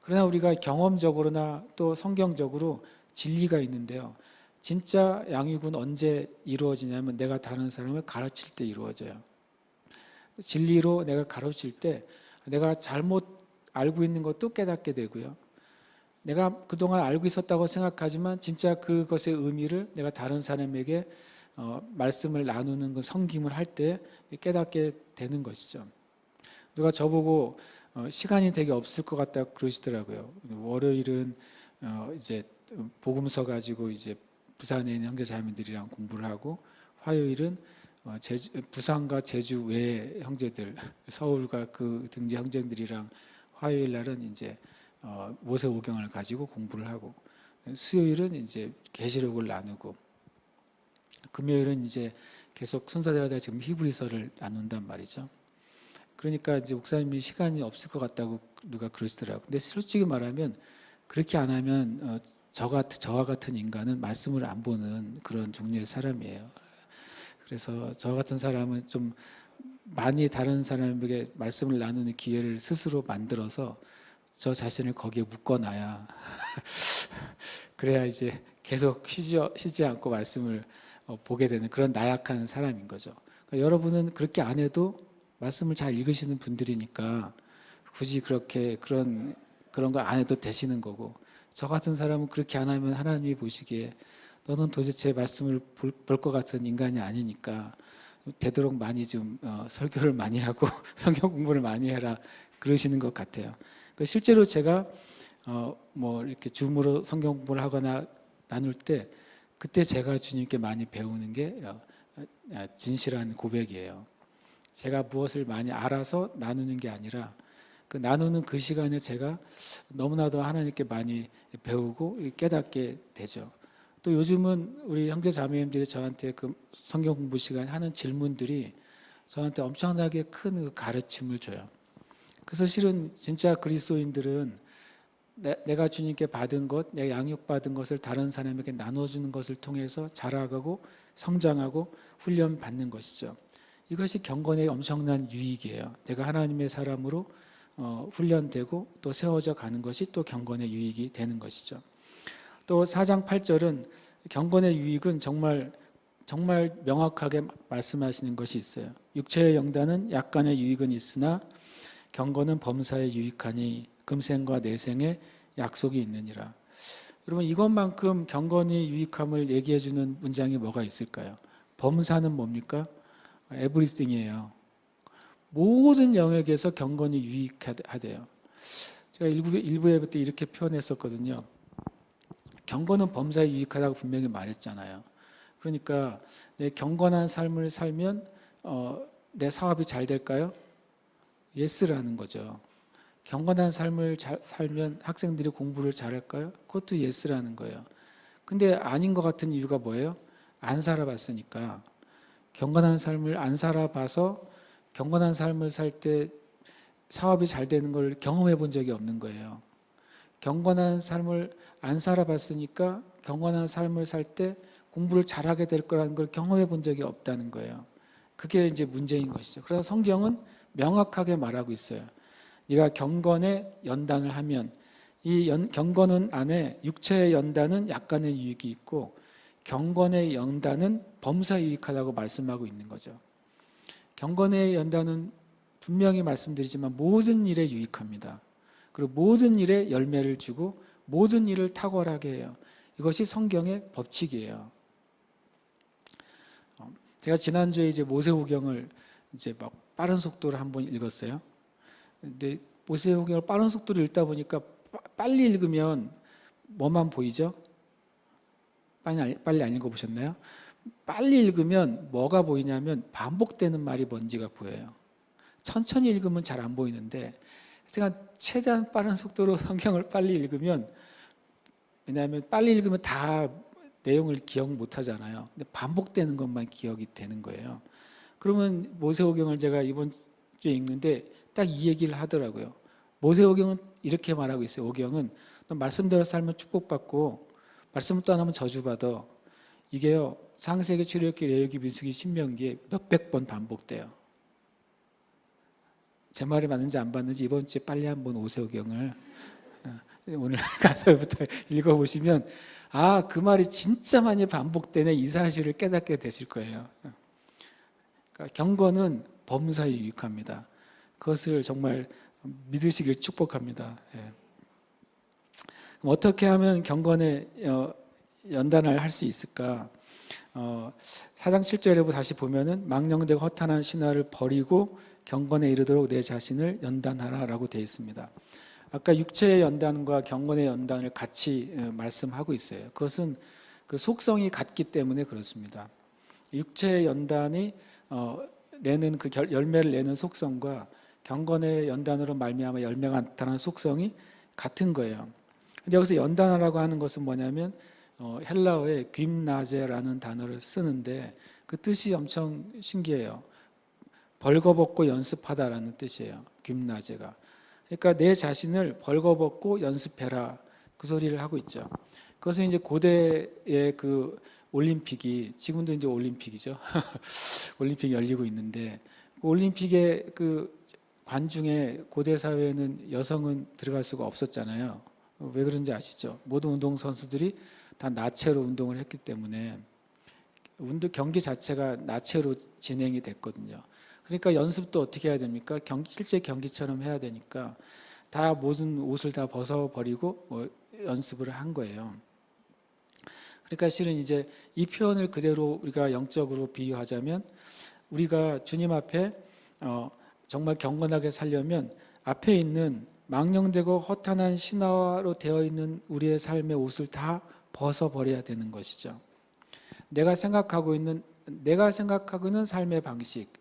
그러나 우리가 경험적으로나 또 성경적으로 진리가 있는데요. 진짜 양육은 언제 이루어지냐면 내가 다른 사람을 가르칠 때 이루어져요. 진리로 내가 가르칠 때 내가 잘못 알고 있는 것도 깨닫게 되고요. 내가 그동안 알고 있었다고 생각하지만 진짜 그것의 의미를 내가 다른 사람에게 말씀을 나누는 그 섬김을 할 때 깨닫게 되는 것이죠. 누가 저보고 시간이 되게 없을 것 같다 그러시더라고요. 월요일은 이제 복음서 가지고 이제 부산에 있는 형제자매들이랑 공부를 하고, 화요일은 부산과 제주 외의 형제들, 서울과 그 등지 형제들이랑 화요일 날은 이제 모세오경을 가지고 공부를 하고, 수요일은 이제 계시록을 나누고, 금요일은 이제 계속 순서대로 지금 히브리서를 나눈단 말이죠. 그러니까 이제 목사님이 시간이 없을 것 같다고 누가 그러시더라고요. 근데 솔직히 말하면 그렇게 안 하면 저와 같은 인간은 말씀을 안 보는 그런 종류의 사람이에요. 그래서 저 같은 사람은 좀 많이 다른 사람에게 말씀을 나누는 기회를 스스로 만들어서 저 자신을 거기에 묶어놔야 그래야 이제 계속 쉬지 않고 말씀을 보게 되는 그런 나약한 사람인 거죠. 그러니까 여러분은 그렇게 안 해도 말씀을 잘 읽으시는 분들이니까 굳이 그렇게 그런 걸 안 해도 되시는 거고, 저 같은 사람은 그렇게 안 하면 하나님이 보시기에 너는 도대체 말씀을 볼 것 같은 인간이 아니니까 되도록 많이 좀 설교를 많이 하고 성경 공부를 많이 해라 그러시는 것 같아요. 실제로 제가 뭐 이렇게 줌으로 성경 공부를 하거나 나눌 때 그때 제가 주님께 많이 배우는 게 진실한 고백이에요. 제가 무엇을 많이 알아서 나누는 게 아니라 그 나누는 그 시간에 제가 너무나도 하나님께 많이 배우고 깨닫게 되죠. 또 요즘은 우리 형제 자매님들이 저한테 그 성경 공부 시간에 하는 질문들이 저한테 엄청나게 큰 가르침을 줘요. 그래서 실은 진짜 그리스도인들은 내가 주님께 받은 것, 내가 양육받은 것을 다른 사람에게 나눠주는 것을 통해서 자라가고 성장하고 훈련받는 것이죠. 이것이 경건의 엄청난 유익이에요. 내가 하나님의 사람으로 훈련되고 또 세워져 가는 것이 또 경건의 유익이 되는 것이죠. 또 4장 8절은 경건의 유익은 정말 명확하게 말씀하시는 것이 있어요. 육체의 영단은 약간의 유익은 있으나 경건은 범사에 유익하니 금생과 내생에 약속이 있느니라. 여러분, 이것만큼 경건이 유익함을 얘기해 주는 문장이 뭐가 있을까요? 범사는 뭡니까? 에브리띵이에요. 모든 영역에서 경건이 유익하대요. 제가 일부에부터 이렇게 표현했었거든요. 경건은 범사에 유익하다고 분명히 말했잖아요. 그러니까 내 경건한 삶을 살면 내 사업이 잘 될까요? 예스라는 거죠. 경건한 삶을 살면 학생들이 공부를 잘할까요? 그것도 예스라는 거예요. 근데 아닌 것 같은 이유가 뭐예요? 안 살아봤으니까. 경건한 삶을 안 살아봐서 경건한 삶을 살 때 사업이 잘 되는 걸 경험해 본 적이 없는 거예요. 경건한 삶을 안 살아봤으니까 경건한 삶을 살 때 공부를 잘하게 될 거라는 걸 경험해 본 적이 없다는 거예요. 그게 이제 문제인 것이죠. 그래서 성경은 명확하게 말하고 있어요. 네가 경건에 연단을 하면 이 경건은 안에 육체의 연단은 약간의 유익이 있고 경건의 연단은 범사 유익하다고 말씀하고 있는 거죠. 경건의 연단은 분명히 말씀드리지만 모든 일에 유익합니다. 그리고 모든 일에 열매를 주고 모든 일을 탁월하게 해요. 이것이 성경의 법칙이에요. 제가 지난주에 이제 모세오경을 이제 막 빠른 속도로 한번 읽었어요. 근데 모세오경을 빠른 속도로 읽다 보니까 빨리 읽으면 뭐만 보이죠? 빨리 안 읽어보셨나요? 빨리 읽으면 뭐가 보이냐면 반복되는 말이 뭔지가 보여요. 천천히 읽으면 잘 안 보이는데 제가 최대한 빠른 속도로 성경을 빨리 읽으면, 왜냐하면 빨리 읽으면 다 내용을 기억 못 하잖아요. 근데 반복되는 것만 기억이 되는 거예요. 그러면 모세오경을 제가 이번 주에 읽는데 딱 이 얘기를 하더라고요. 모세오경은 이렇게 말하고 있어요. 오경은 너 말씀대로 살면 축복받고 말씀을 떠나면 저주받아. 이게요, 창세기, 출애굽기, 레위기, 민수기, 신명기에 몇백 번 반복돼요. 제 말이 맞는지 안 맞는지 이번 주에 빨리 한번 오세오경을 오늘 가서부터 읽어보시면 그 말이 진짜 많이 반복되네, 이 사실을 깨닫게 되실 거예요. 그러니까 경건은 범사에 유익합니다. 그것을 정말 믿으시길 축복합니다. 그럼 어떻게 하면 경건의 연단을 할 수 있을까? 4장 7절에 다시 보면은 망령되고 허탄한 신화를 버리고 경건에 이르도록 내 자신을 연단하라라고 되어 있습니다. 아까 육체의 연단과 경건의 연단을 같이 말씀하고 있어요. 그것은 그 속성이 같기 때문에 그렇습니다. 육체의 연단이 내는 그 열매를 내는 속성과 경건의 연단으로 말미암아 열매가 나타나는 속성이 같은 거예요. 근데 여기서 연단하라고 하는 것은 뭐냐면 헬라어의 귐나제라는 단어를 쓰는데 그 뜻이 엄청 신기해요. 벌거벗고 연습하다라는 뜻이에요. 귐나제가. 그러니까 내 자신을 벌거벗고 연습해라 그 소리를 하고 있죠. 그것은 이제 고대의 그 올림픽이 지금도 이제 올림픽이죠. 올림픽이 열리고 있는데 그 올림픽의 그 관중에 고대 사회에는 여성은 들어갈 수가 없었잖아요. 왜 그런지 아시죠? 모든 운동 선수들이 다 나체로 운동을 했기 때문에 경기 자체가 나체로 진행이 됐거든요. 그러니까 연습도 어떻게 해야 됩니까? 실제 경기처럼 해야 되니까 다 모든 옷을 다 벗어버리고 연습을 한 거예요. 그러니까 실은 이제 이 표현을 그대로 우리가 영적으로 비유하자면 우리가 주님 앞에 정말 경건하게 살려면 앞에 있는 망령되고 허탄한 신화로 되어 있는 우리의 삶의 옷을 다 벗어버려야 되는 것이죠. 내가 생각하고 있는 삶의 방식,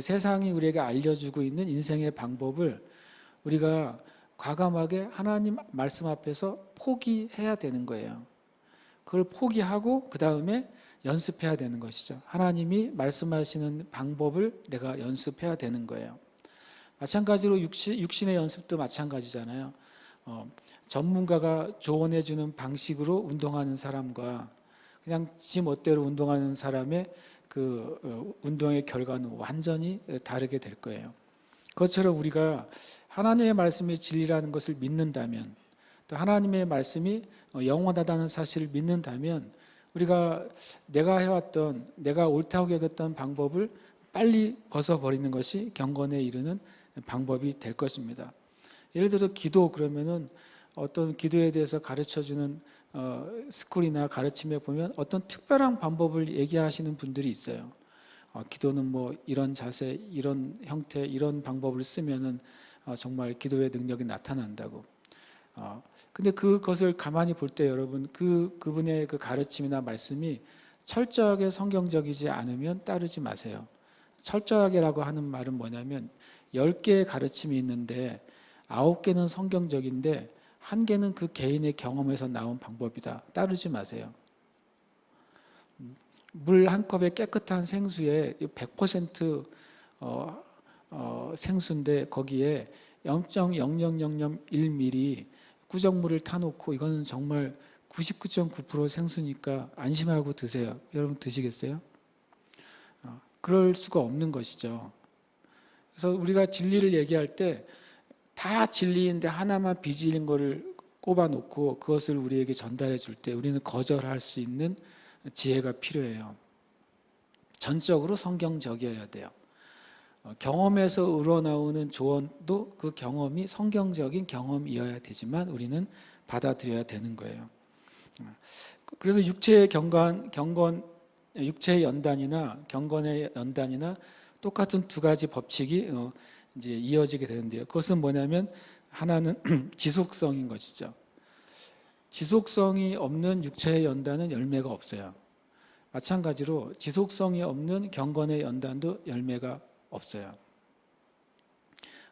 세상이 우리에게 알려주고 있는 인생의 방법을 우리가 과감하게 하나님 말씀 앞에서 포기해야 되는 거예요. 그걸 포기하고 그 다음에 연습해야 되는 것이죠. 하나님이 말씀하시는 방법을 내가 연습해야 되는 거예요. 마찬가지로 육신의 연습도 마찬가지잖아요. 전문가가 조언해 주는 방식으로 운동하는 사람과 그냥 지 멋대로 운동하는 사람의 그 운동의 결과는 완전히 다르게 될 거예요. 그것처럼 우리가 하나님의 말씀이 진리라는 것을 믿는다면 또 하나님의 말씀이 영원하다는 사실을 믿는다면 우리가 내가 해왔던 내가 옳다고 여겼던 방법을 빨리 벗어버리는 것이 경건에 이르는 방법이 될 것입니다. 예를 들어 기도 그러면은 어떤 기도에 대해서 가르쳐주는 스쿨이나 가르침에 보면 어떤 특별한 방법을 얘기하시는 분들이 있어요. 기도는 뭐 이런 자세, 이런 형태, 이런 방법을 쓰면은 정말 기도의 능력이 나타난다고. 근데 그것을 가만히 볼 때 여러분 그분의 그 가르침이나 말씀이 철저하게 성경적이지 않으면 따르지 마세요. 철저하게라고 하는 말은 뭐냐면 10개의 가르침이 있는데 9개는 성경적인데 1개는 그 개인의 경험에서 나온 방법이다. 따르지 마세요. 물 한 컵에 깨끗한 생수에 100% 생수인데 거기에 0.0001mm 구정물을 타놓고 이거는 정말 99.9% 생수니까 안심하고 드세요. 여러분 드시겠어요? 그럴 수가 없는 것이죠. 그래서 우리가 진리를 얘기할 때 다 진리인데 하나만 비진린 거를 꼽아놓고 그것을 우리에게 전달해 줄 때 우리는 거절할 수 있는 지혜가 필요해요. 전적으로 성경적이어야 돼요. 경험에서 우러나오는 조언도 그 경험이 성경적인 경험이어야 되지만 우리는 받아들여야 되는 거예요. 그래서 육체의 육체의 연단이나 경건의 연단이나 똑같은 두 가지 법칙이 이제 이어지게 되는데요. 그것은 뭐냐면 하나는 지속성인 것이죠. 지속성이 없는 육체의 연단은 열매가 없어요. 마찬가지로 지속성이 없는 경건의 연단도 열매가 없어요.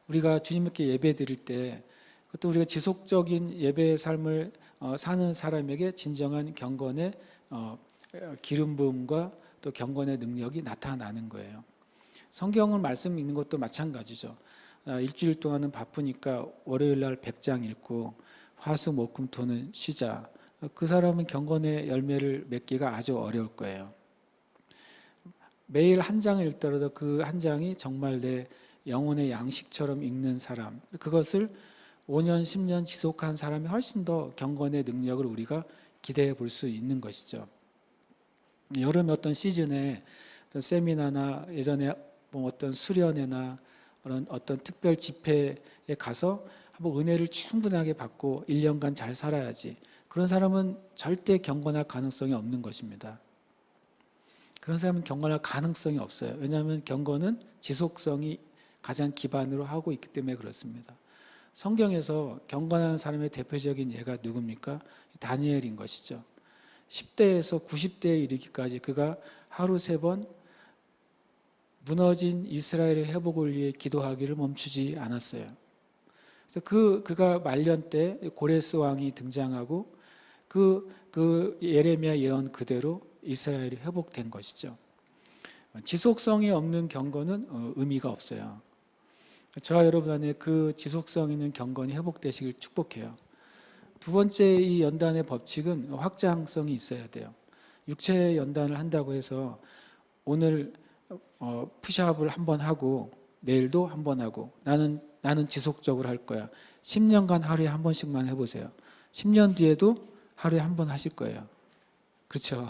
우리가 주님께 예배 드릴 때 그것도 우리가 지속적인 예배의 삶을 사는 사람에게 진정한 경건의 기름 부음과 또 경건의 능력이 나타나는 거예요. 성경을 말씀 읽는 것도 마찬가지죠. 일주일 동안은 바쁘니까 월요일 날 100장 읽고 화수 목금 토는 쉬자. 그 사람은 경건의 열매를 맺기가 아주 어려울 거예요. 매일 한 장을 읽더라도 그 한 장이 정말 내 영혼의 양식처럼 읽는 사람, 그것을 5년, 10년 지속한 사람이 훨씬 더 경건의 능력을 우리가 기대해 볼 수 있는 것이죠. 여름 어떤 시즌에 어떤 세미나나 예전에 어떤 수련회나 그런 어떤 특별 집회에 가서 한번 은혜를 충분하게 받고 1년간 잘 살아야지. 그런 사람은 절대 경건할 가능성이 없는 것입니다. 그런 사람은 경건할 가능성이 없어요. 왜냐하면 경건은 지속성이 가장 기반으로 하고 있기 때문에 그렇습니다. 성경에서 경건한 사람의 대표적인 예가 누굽니까? 다니엘인 것이죠. 10대에서 90대에 이르기까지 그가 하루 3번 무너진 이스라엘의 회복을 위해 기도하기를 멈추지 않았어요. 그래서 그가 말년 때 고레스 왕이 등장하고 그 예레미야 예언 그대로 이스라엘이 회복된 것이죠. 지속성이 없는 경건은 의미가 없어요. 저와 여러분 안에 그 지속성 있는 경건이 회복되시길 축복해요. 두 번째 이 연단의 법칙은 확장성이 있어야 돼요. 육체 연단을 한다고 해서 오늘 푸시업을 한번 하고 내일도 한번 하고 나는 지속적으로 할 거야. 10년간 하루에 한 번씩만 해보세요. 10년 뒤에도 하루에 한 번 하실 거예요. 그렇죠?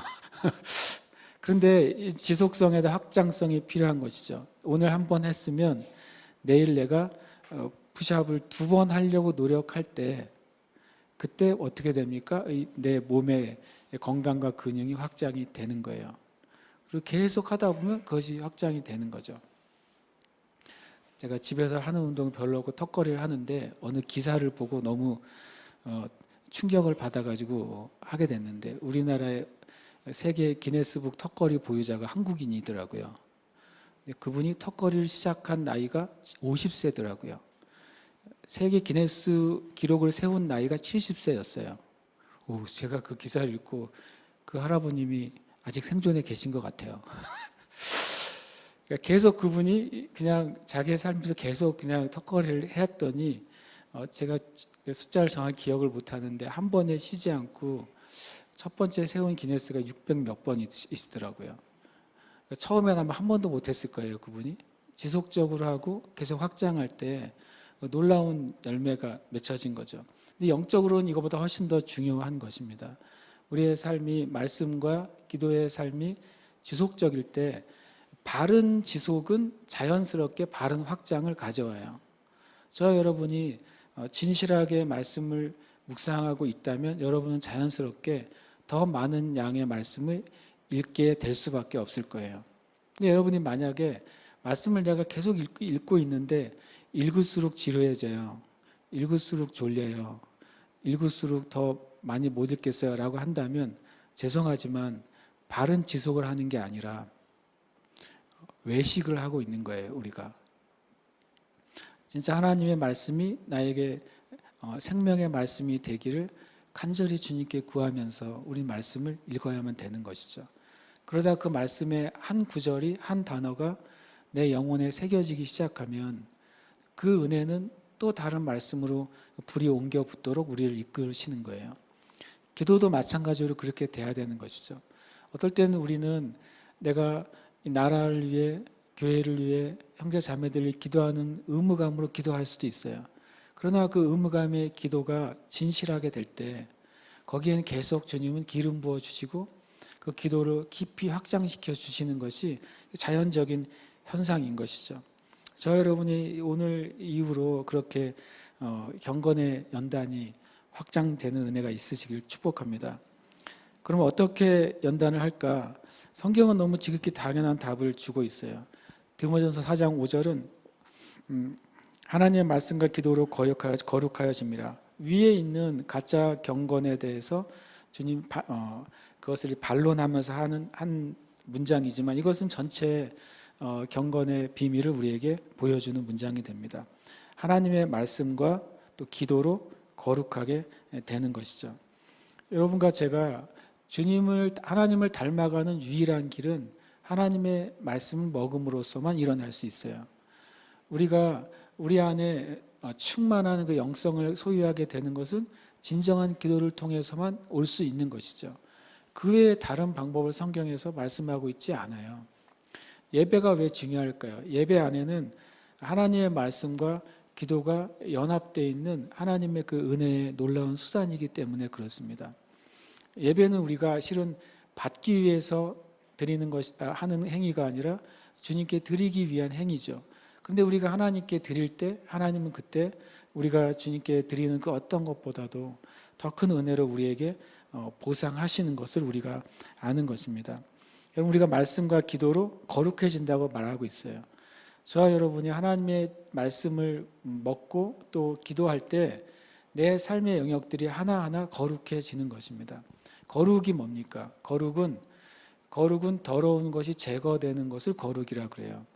그런데 이 지속성에다 확장성이 필요한 것이죠. 오늘 한 번 했으면 내일 내가 푸시업을 2번 하려고 노력할 때 그때 어떻게 됩니까? 내 몸의 건강과 근육이 확장이 되는 거예요. 그리고 계속 하다 보면 그것이 확장이 되는 거죠. 제가 집에서 하는 운동 별로 없고 턱걸이를 하는데 어느 기사를 보고 너무 충격을 받아가지고 하게 됐는데 우리나라의 세계 기네스북 턱걸이 보유자가 한국인이더라고요. 그분이 턱걸이를 시작한 나이가 50세더라고요. 세계 기네스 기록을 세운 나이가 70세였어요. 제가 그 기사를 읽고 그 할아버님이 아직 생존해 계신 것 같아요. 그러니까 계속 그분이 그냥 자기의 삶에서 계속 그냥 턱걸이를 했더니 제가 숫자를 정확히 기억을 못하는데 한 번에 쉬지 않고 첫 번째 세운 기네스가 600 몇 번 있더라고요. 그러니까 처음에는 아마 한 번도 못했을 거예요. 그분이 지속적으로 하고 계속 확장할 때 놀라운 열매가 맺혀진 거죠. 근데 영적으로는 이거보다 훨씬 더 중요한 것입니다. 우리의 삶이 말씀과 기도의 삶이 지속적일 때 바른 지속은 자연스럽게 바른 확장을 가져와요. 저와 여러분이 진실하게 말씀을 묵상하고 있다면 여러분은 자연스럽게 더 많은 양의 말씀을 읽게 될 수밖에 없을 거예요. 근데 여러분이 만약에 말씀을 내가 계속 읽고 있는데 읽을수록 지루해져요. 읽을수록 졸려요. 읽을수록 더 많이 못 읽겠어요 라고 한다면 죄송하지만 바른 지속을 하는 게 아니라 외식을 하고 있는 거예요. 우리가 진짜 하나님의 말씀이 나에게 생명의 말씀이 되기를 간절히 주님께 구하면서 우리 말씀을 읽어야만 되는 것이죠. 그러다 그 말씀의 한 구절이 한 단어가 내 영혼에 새겨지기 시작하면 그 은혜는 또 다른 말씀으로 불이 옮겨 붙도록 우리를 이끌으시는 거예요. 기도도 마찬가지로 그렇게 돼야 되는 것이죠. 어떨 때는 우리는 내가 이 나라를 위해 교회를 위해 형제 자매들을 기도하는 의무감으로 기도할 수도 있어요. 그러나 그 의무감의 기도가 진실하게 될 때 거기에는 계속 주님은 기름 부어 주시고 그 기도를 깊이 확장시켜 주시는 것이 자연적인 현상인 것이죠. 저 여러분이 오늘 이후로 그렇게 경건의 연단이 확장되는 은혜가 있으시길 축복합니다. 그럼 어떻게 연단을 할까? 성경은 너무 지극히 당연한 답을 주고 있어요. 디모데전서 4장 5절은 하나님의 말씀과 기도로 거룩하여집니다. 위에 있는 가짜 경건에 대해서 주님 그것을 반론하면서 하는 한 문장이지만 이것은 전체 경건의 비밀을 우리에게 보여주는 문장이 됩니다. 하나님의 말씀과 또 기도로 거룩하게 되는 것이죠. 여러분과 제가 하나님을 닮아가는 유일한 길은 하나님의 말씀을 먹음으로써만 일어날 수 있어요. 우리가 우리 안에 충만한 그 영성을 소유하게 되는 것은 진정한 기도를 통해서만 올 수 있는 것이죠. 그 외에 다른 방법을 성경에서 말씀하고 있지 않아요. 예배가 왜 중요할까요? 예배 안에는 하나님의 말씀과 기도가 연합되어 있는 하나님의 그 은혜의 놀라운 수단이기 때문에 그렇습니다. 예배는 우리가 실은 받기 위해서 드리는 하는 행위가 아니라 주님께 드리기 위한 행위죠. 그런데 우리가 하나님께 드릴 때 하나님은 그때 우리가 주님께 드리는 그 어떤 것보다도 더 큰 은혜로 우리에게 보상하시는 것을 우리가 아는 것입니다. 여러분, 우리가 말씀과 기도로 거룩해진다고 말하고 있어요. 저와 여러분이 하나님의 말씀을 먹고 또 기도할 때 내 삶의 영역들이 하나하나 거룩해지는 것입니다. 거룩이 뭡니까? 거룩은 더러운 것이 제거되는 것을 거룩이라 그래요.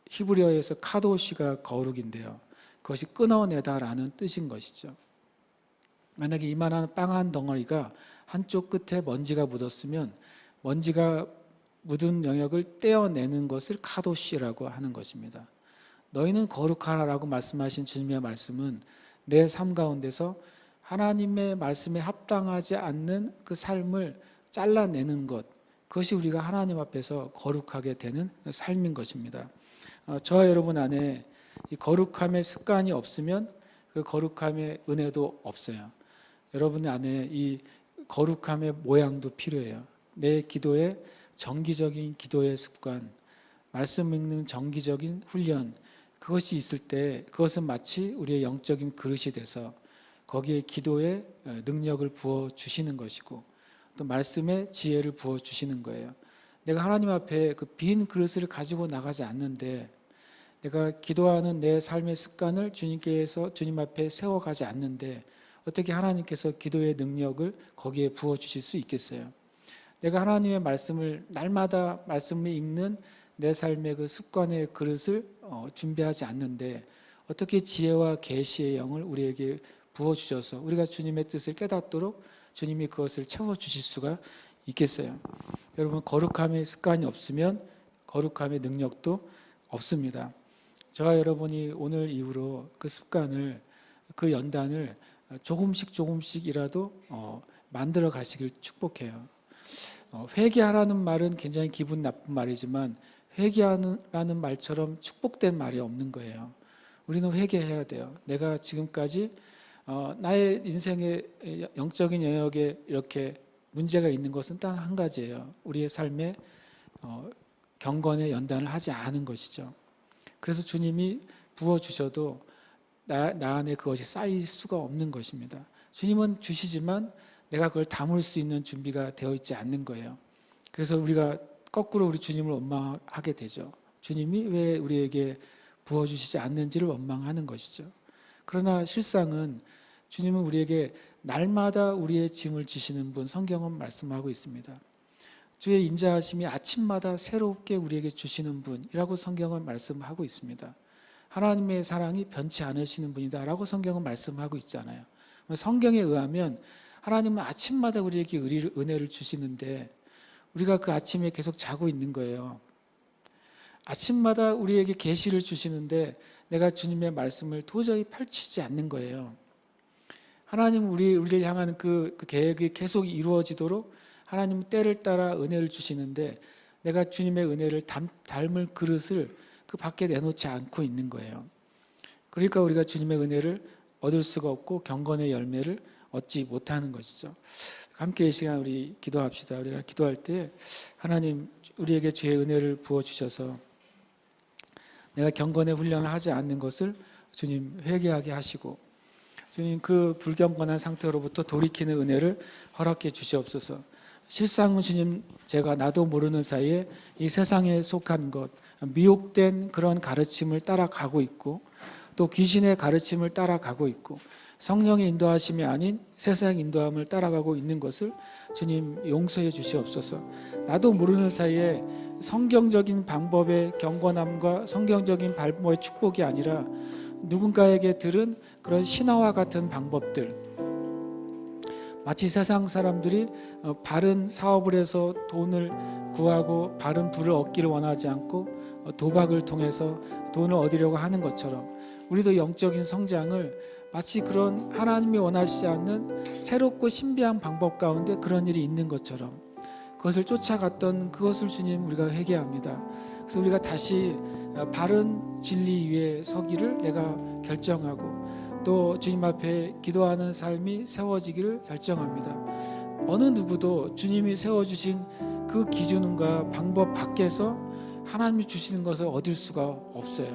히브리어에서 카도시가 거룩인데요. 그것이 끊어내다라는 뜻인 것이죠. 만약에 이만한 빵 한 덩어리가 한쪽 끝에 먼지가 묻었으면 먼지가 묻은 영역을 떼어내는 것을 카도시라고 하는 것입니다. 너희는 거룩하라라고 말씀하신 주님의 말씀은 내 삶 가운데서 하나님의 말씀에 합당하지 않는 그 삶을 잘라내는 것, 그것이 우리가 하나님 앞에서 거룩하게 되는 삶인 것입니다. 저와 여러분 안에 이 거룩함의 습관이 없으면 그 거룩함의 은혜도 없어요. 여러분 안에 이 거룩함의 모양도 필요해요. 내 기도에 정기적인 기도의 습관, 말씀 읽는 정기적인 훈련, 그것이 있을 때 그것은 마치 우리의 영적인 그릇이 돼서 거기에 기도의 능력을 부어 주시는 것이고 또 말씀의 지혜를 부어 주시는 거예요. 내가 하나님 앞에 그 빈 그릇을 가지고 나가지 않는데, 내가 기도하는 내 삶의 습관을 주님 앞에 세워가지 않는데 어떻게 하나님께서 기도의 능력을 거기에 부어 주실 수 있겠어요? 내가 하나님의 말씀을 날마다 말씀을 읽는 내 삶의 그 습관의 그릇을 준비하지 않는데 어떻게 지혜와 계시의 영을 우리에게 부어주셔서 우리가 주님의 뜻을 깨닫도록 주님이 그것을 채워주실 수가 있겠어요? 여러분, 거룩함의 습관이 없으면 거룩함의 능력도 없습니다. 저와 여러분이 오늘 이후로 그 습관을, 그 연단을 조금씩이라도 만들어 가시길 축복해요. 회개하라는 말은 굉장히 기분 나쁜 말이지만 회개하라는 말처럼 축복된 말이 없는 거예요. 우리는 회개해야 돼요. 내가 지금까지 나의 인생의 영적인 영역에 이렇게 문제가 있는 것은 딱 한 가지예요. 우리의 삶에 경건의 연단을 하지 않은 것이죠. 그래서 주님이 부어주셔도 나 안에 그것이 쌓일 수가 없는 것입니다. 주님은 주시지만 내가 그걸 담을 수 있는 준비가 되어 있지 않는 거예요. 그래서 우리가 거꾸로 우리 주님을 원망하게 되죠. 주님이 왜 우리에게 부어주시지 않는지를 원망하는 것이죠. 그러나 실상은 주님은 우리에게 날마다 우리의 짐을 지시는 분, 성경은 말씀하고 있습니다. 주의 인자하심이 아침마다 새롭게 우리에게 주시는 분이라고 성경은 말씀하고 있습니다. 하나님의 사랑이 변치 않으시는 분이다라고 성경은 말씀하고 있잖아요. 성경에 의하면 하나님은 아침마다 우리에게 은혜를 주시는데 우리가 그 아침에 계속 자고 있는 거예요. 아침마다 우리에게 계시를 주시는데 내가 주님의 말씀을 도저히 펼치지 않는 거예요. 하나님은 우리를 향하는 그 계획이 계속 이루어지도록 하나님은 때를 따라 은혜를 주시는데 내가 주님의 은혜를 담을 그릇을 그 밖에 내놓지 않고 있는 거예요. 그러니까 우리가 주님의 은혜를 얻을 수가 없고 경건의 열매를 얻지 못하는 것이죠. 함께 이 시간 우리 기도합시다. 우리가 기도할 때 하나님 우리에게 주의 은혜를 부어주셔서 내가 경건의 훈련을 하지 않는 것을 주님 회개하게 하시고 주님 그 불경건한 상태로부터 돌이키는 은혜를 허락해 주시옵소서. 실상은 주님 제가 나도 모르는 사이에 이 세상에 속한 것, 미혹된 그런 가르침을 따라가고 있고 또 귀신의 가르침을 따라가고 있고 성령의 인도하심이 아닌 세상 인도함을 따라가고 있는 것을 주님 용서해 주시옵소서. 나도 모르는 사이에 성경적인 방법의 경건함과 성경적인 방법의 축복이 아니라 누군가에게 들은 그런 신화와 같은 방법들, 마치 세상 사람들이 바른 사업을 해서 돈을 구하고 바른 부를 얻기를 원하지 않고 도박을 통해서 돈을 얻으려고 하는 것처럼 우리도 영적인 성장을 마치 그런 하나님이 원하시지 않는 새롭고 신비한 방법 가운데 그런 일이 있는 것처럼 그것을 쫓아갔던 그것을 주님 우리가 회개합니다. 그래서 우리가 다시 바른 진리 위에 서기를 내가 결정하고 또 주님 앞에 기도하는 삶이 세워지기를 결정합니다. 어느 누구도 주님이 세워주신 그 기준과 방법 밖에서 하나님이 주시는 것을 얻을 수가 없어요.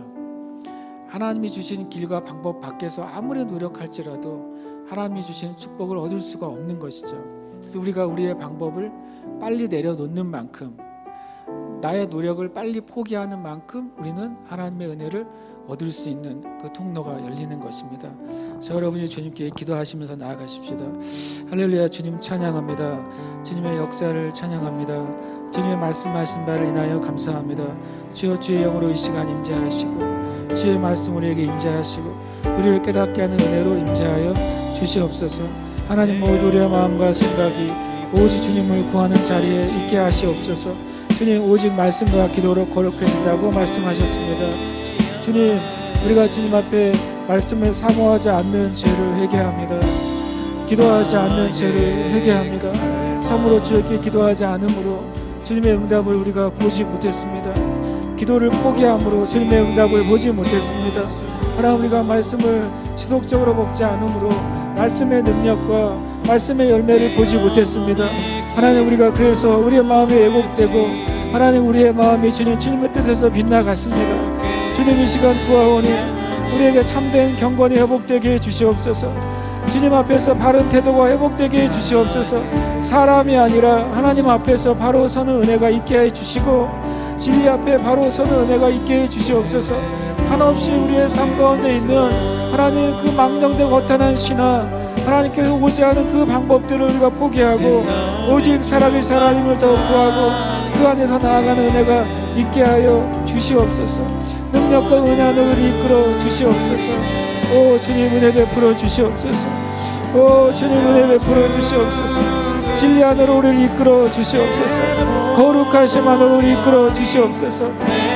하나님이 주신 길과 방법 밖에서 아무리 노력할지라도 하나님이 주신 축복을 얻을 수가 없는 것이죠. 그래서 우리가 우리의 방법을 빨리 내려놓는 만큼, 나의 노력을 빨리 포기하는 만큼 우리는 하나님의 은혜를 얻을 수 있는 그 통로가 열리는 것입니다. 저 여러분이 주님께 기도하시면서 나아가십시다. 할렐루야. 주님 찬양합니다. 주님의 역사를 찬양합니다. 주님의 말씀하신 바를 인하여 감사합니다. 주여, 주의 영으로 이 시간 임재하시고 주의 말씀 우리에게 임재하시고 우리를 깨닫게 하는 은혜로 임재하여 주시옵소서. 하나님, 모두 우리의 마음과 생각이 오직 주님을 구하는 자리에 있게 하시옵소서. 주님, 오직 말씀과 기도로 거룩해진다고 말씀하셨습니다. 주님, 우리가 주님 앞에 말씀을 사모하지 않는 죄를 회개합니다. 기도하지 않는 죄를 회개합니다. 참으로 주께 기도하지 않으므로 주님의 응답을 우리가 보지 못했습니다. 기도를 포기함으로 주님의 응답을 보지 못했습니다. 하나님, 우리가 말씀을 지속적으로 먹지 않으므로 말씀의 능력과 말씀의 열매를 보지 못했습니다. 하나님, 우리가 그래서 우리의 마음이 왜곡되고 하나님, 우리의 마음이 주님의 뜻에서 빗나갔습니다. 주님, 이 시간 구하오니 우리에게 참된 경건이 회복되게 해주시옵소서. 주님 앞에서 바른 태도가 회복되게 해주시옵소서. 사람이 아니라 하나님 앞에서 바로 서는 은혜가 있게 해주시고 진리 앞에 바로 서는 은혜가 있게 해주시옵소서. 한없이 우리의 삶 가운데 있는 하나님 그 망령되고 허탄한 신화, 하나님께서 오지 않은 그 방법들을 우리가 포기하고 오직 살아계신 하나님을 더 구하고 그 안에서 나아가는 은혜가 있게 하여 주시옵소서. 능력과 은혜 안으로 이끌어 주시옵소서. 오 주님, 은혜 베풀어 주시옵소서. 오 주님, 은혜 베풀어 주시옵소서. 진리 안으로 우리를 이끌어 주시옵소서. 거룩하심 안으로 우리를 이끌어 주시옵소서.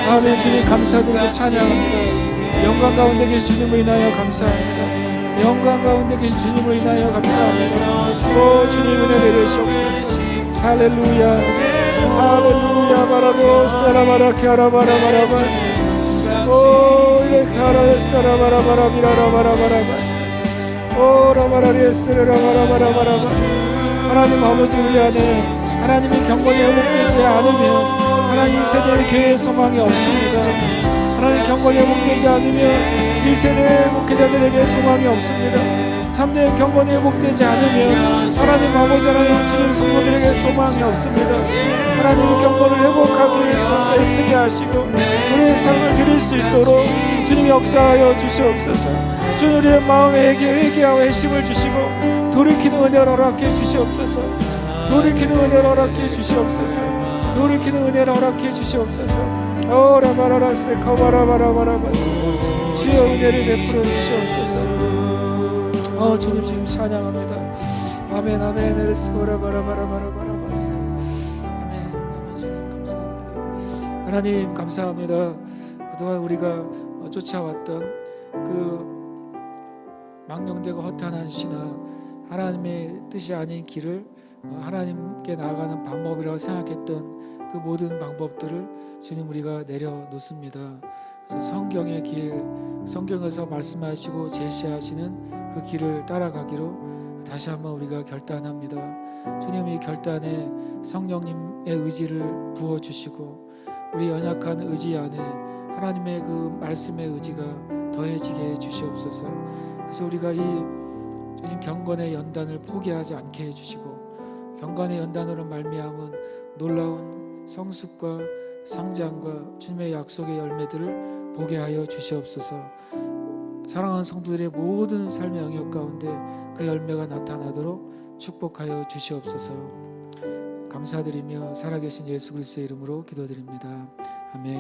아멘. 주님 감사드리고 찬양합니다. 영광 가운데 계신 주님을 인하여 감사합니다. 영광 가운데 계신 주님을 인하여 감사합니다. 오 주님, 은혜 내리시옵소서. 할렐루야, 할렐루야. 바라보사라바라케 아라바라바라바스. 오 이렇게 하라에사라바라바라비라라바라바라바스. 오 라바라리에스라바라바라바라바스. 하나님 아버지, 우리 안에 하나님의 경건이 회복되지 않으면 하나님 이 세대의 교회의 소망이 없습니다. 하나님 경건이 회복되지 않으면 이 세대의 목회자들에게 소망이 없습니다. 참된 경건이 회복되지 않으면 하나님 아버지, 하나님 주님 성도들에게 소망이 없습니다. 하나님의 경건을 회복하기 위해서 애쓰게 하시고 우리의 삶을 드릴 수 있도록 주님 역사하여 주시옵소서. 주님, 우리의 마음에 회개하고 회심을 주시고 돌이키는 은혜를 허락해 주시옵소서. 돌이키는 은혜를 허락해 주시옵소서. 돌이키는 은혜를 허락해 주시옵소서. 오라바라라스 커바라바라바라바스. 주여 은혜를 베풀어 주시옵소서. 주님 지금 찬양합니다. 아멘 아멘. 에르스코라바라바라바라바라바스. 아멘 아멘. 주님 감사합니다. 하나님 감사합니다. 그동안 우리가 쫓아왔던 그 망령되고 허탄한 신화, 하나님의 뜻이 아닌 길을 하나님께 나아가는 방법이라고 생각했던 그 모든 방법들을 주님 우리가 내려놓습니다. 그래서 성경의 길, 성경에서 말씀하시고 제시하시는 그 길을 따라가기로 다시 한번 우리가 결단합니다. 주님, 이 결단에 성령님의 의지를 부어주시고 우리 연약한 의지 안에 하나님의 그 말씀의 의지가 더해지게 해주시옵소서. 그래서 우리가 이 주님 경건의 연단을 포기하지 않게 해주시고 경건의 연단으로 말미암은 놀라운 성숙과 성장과 주님의 약속의 열매들을 보게 하여 주시옵소서. 사랑하는 성도들의 모든 삶의 영역 가운데 그 열매가 나타나도록 축복하여 주시옵소서. 감사드리며 살아계신 예수 그리스도의 이름으로 기도드립니다. 아멘.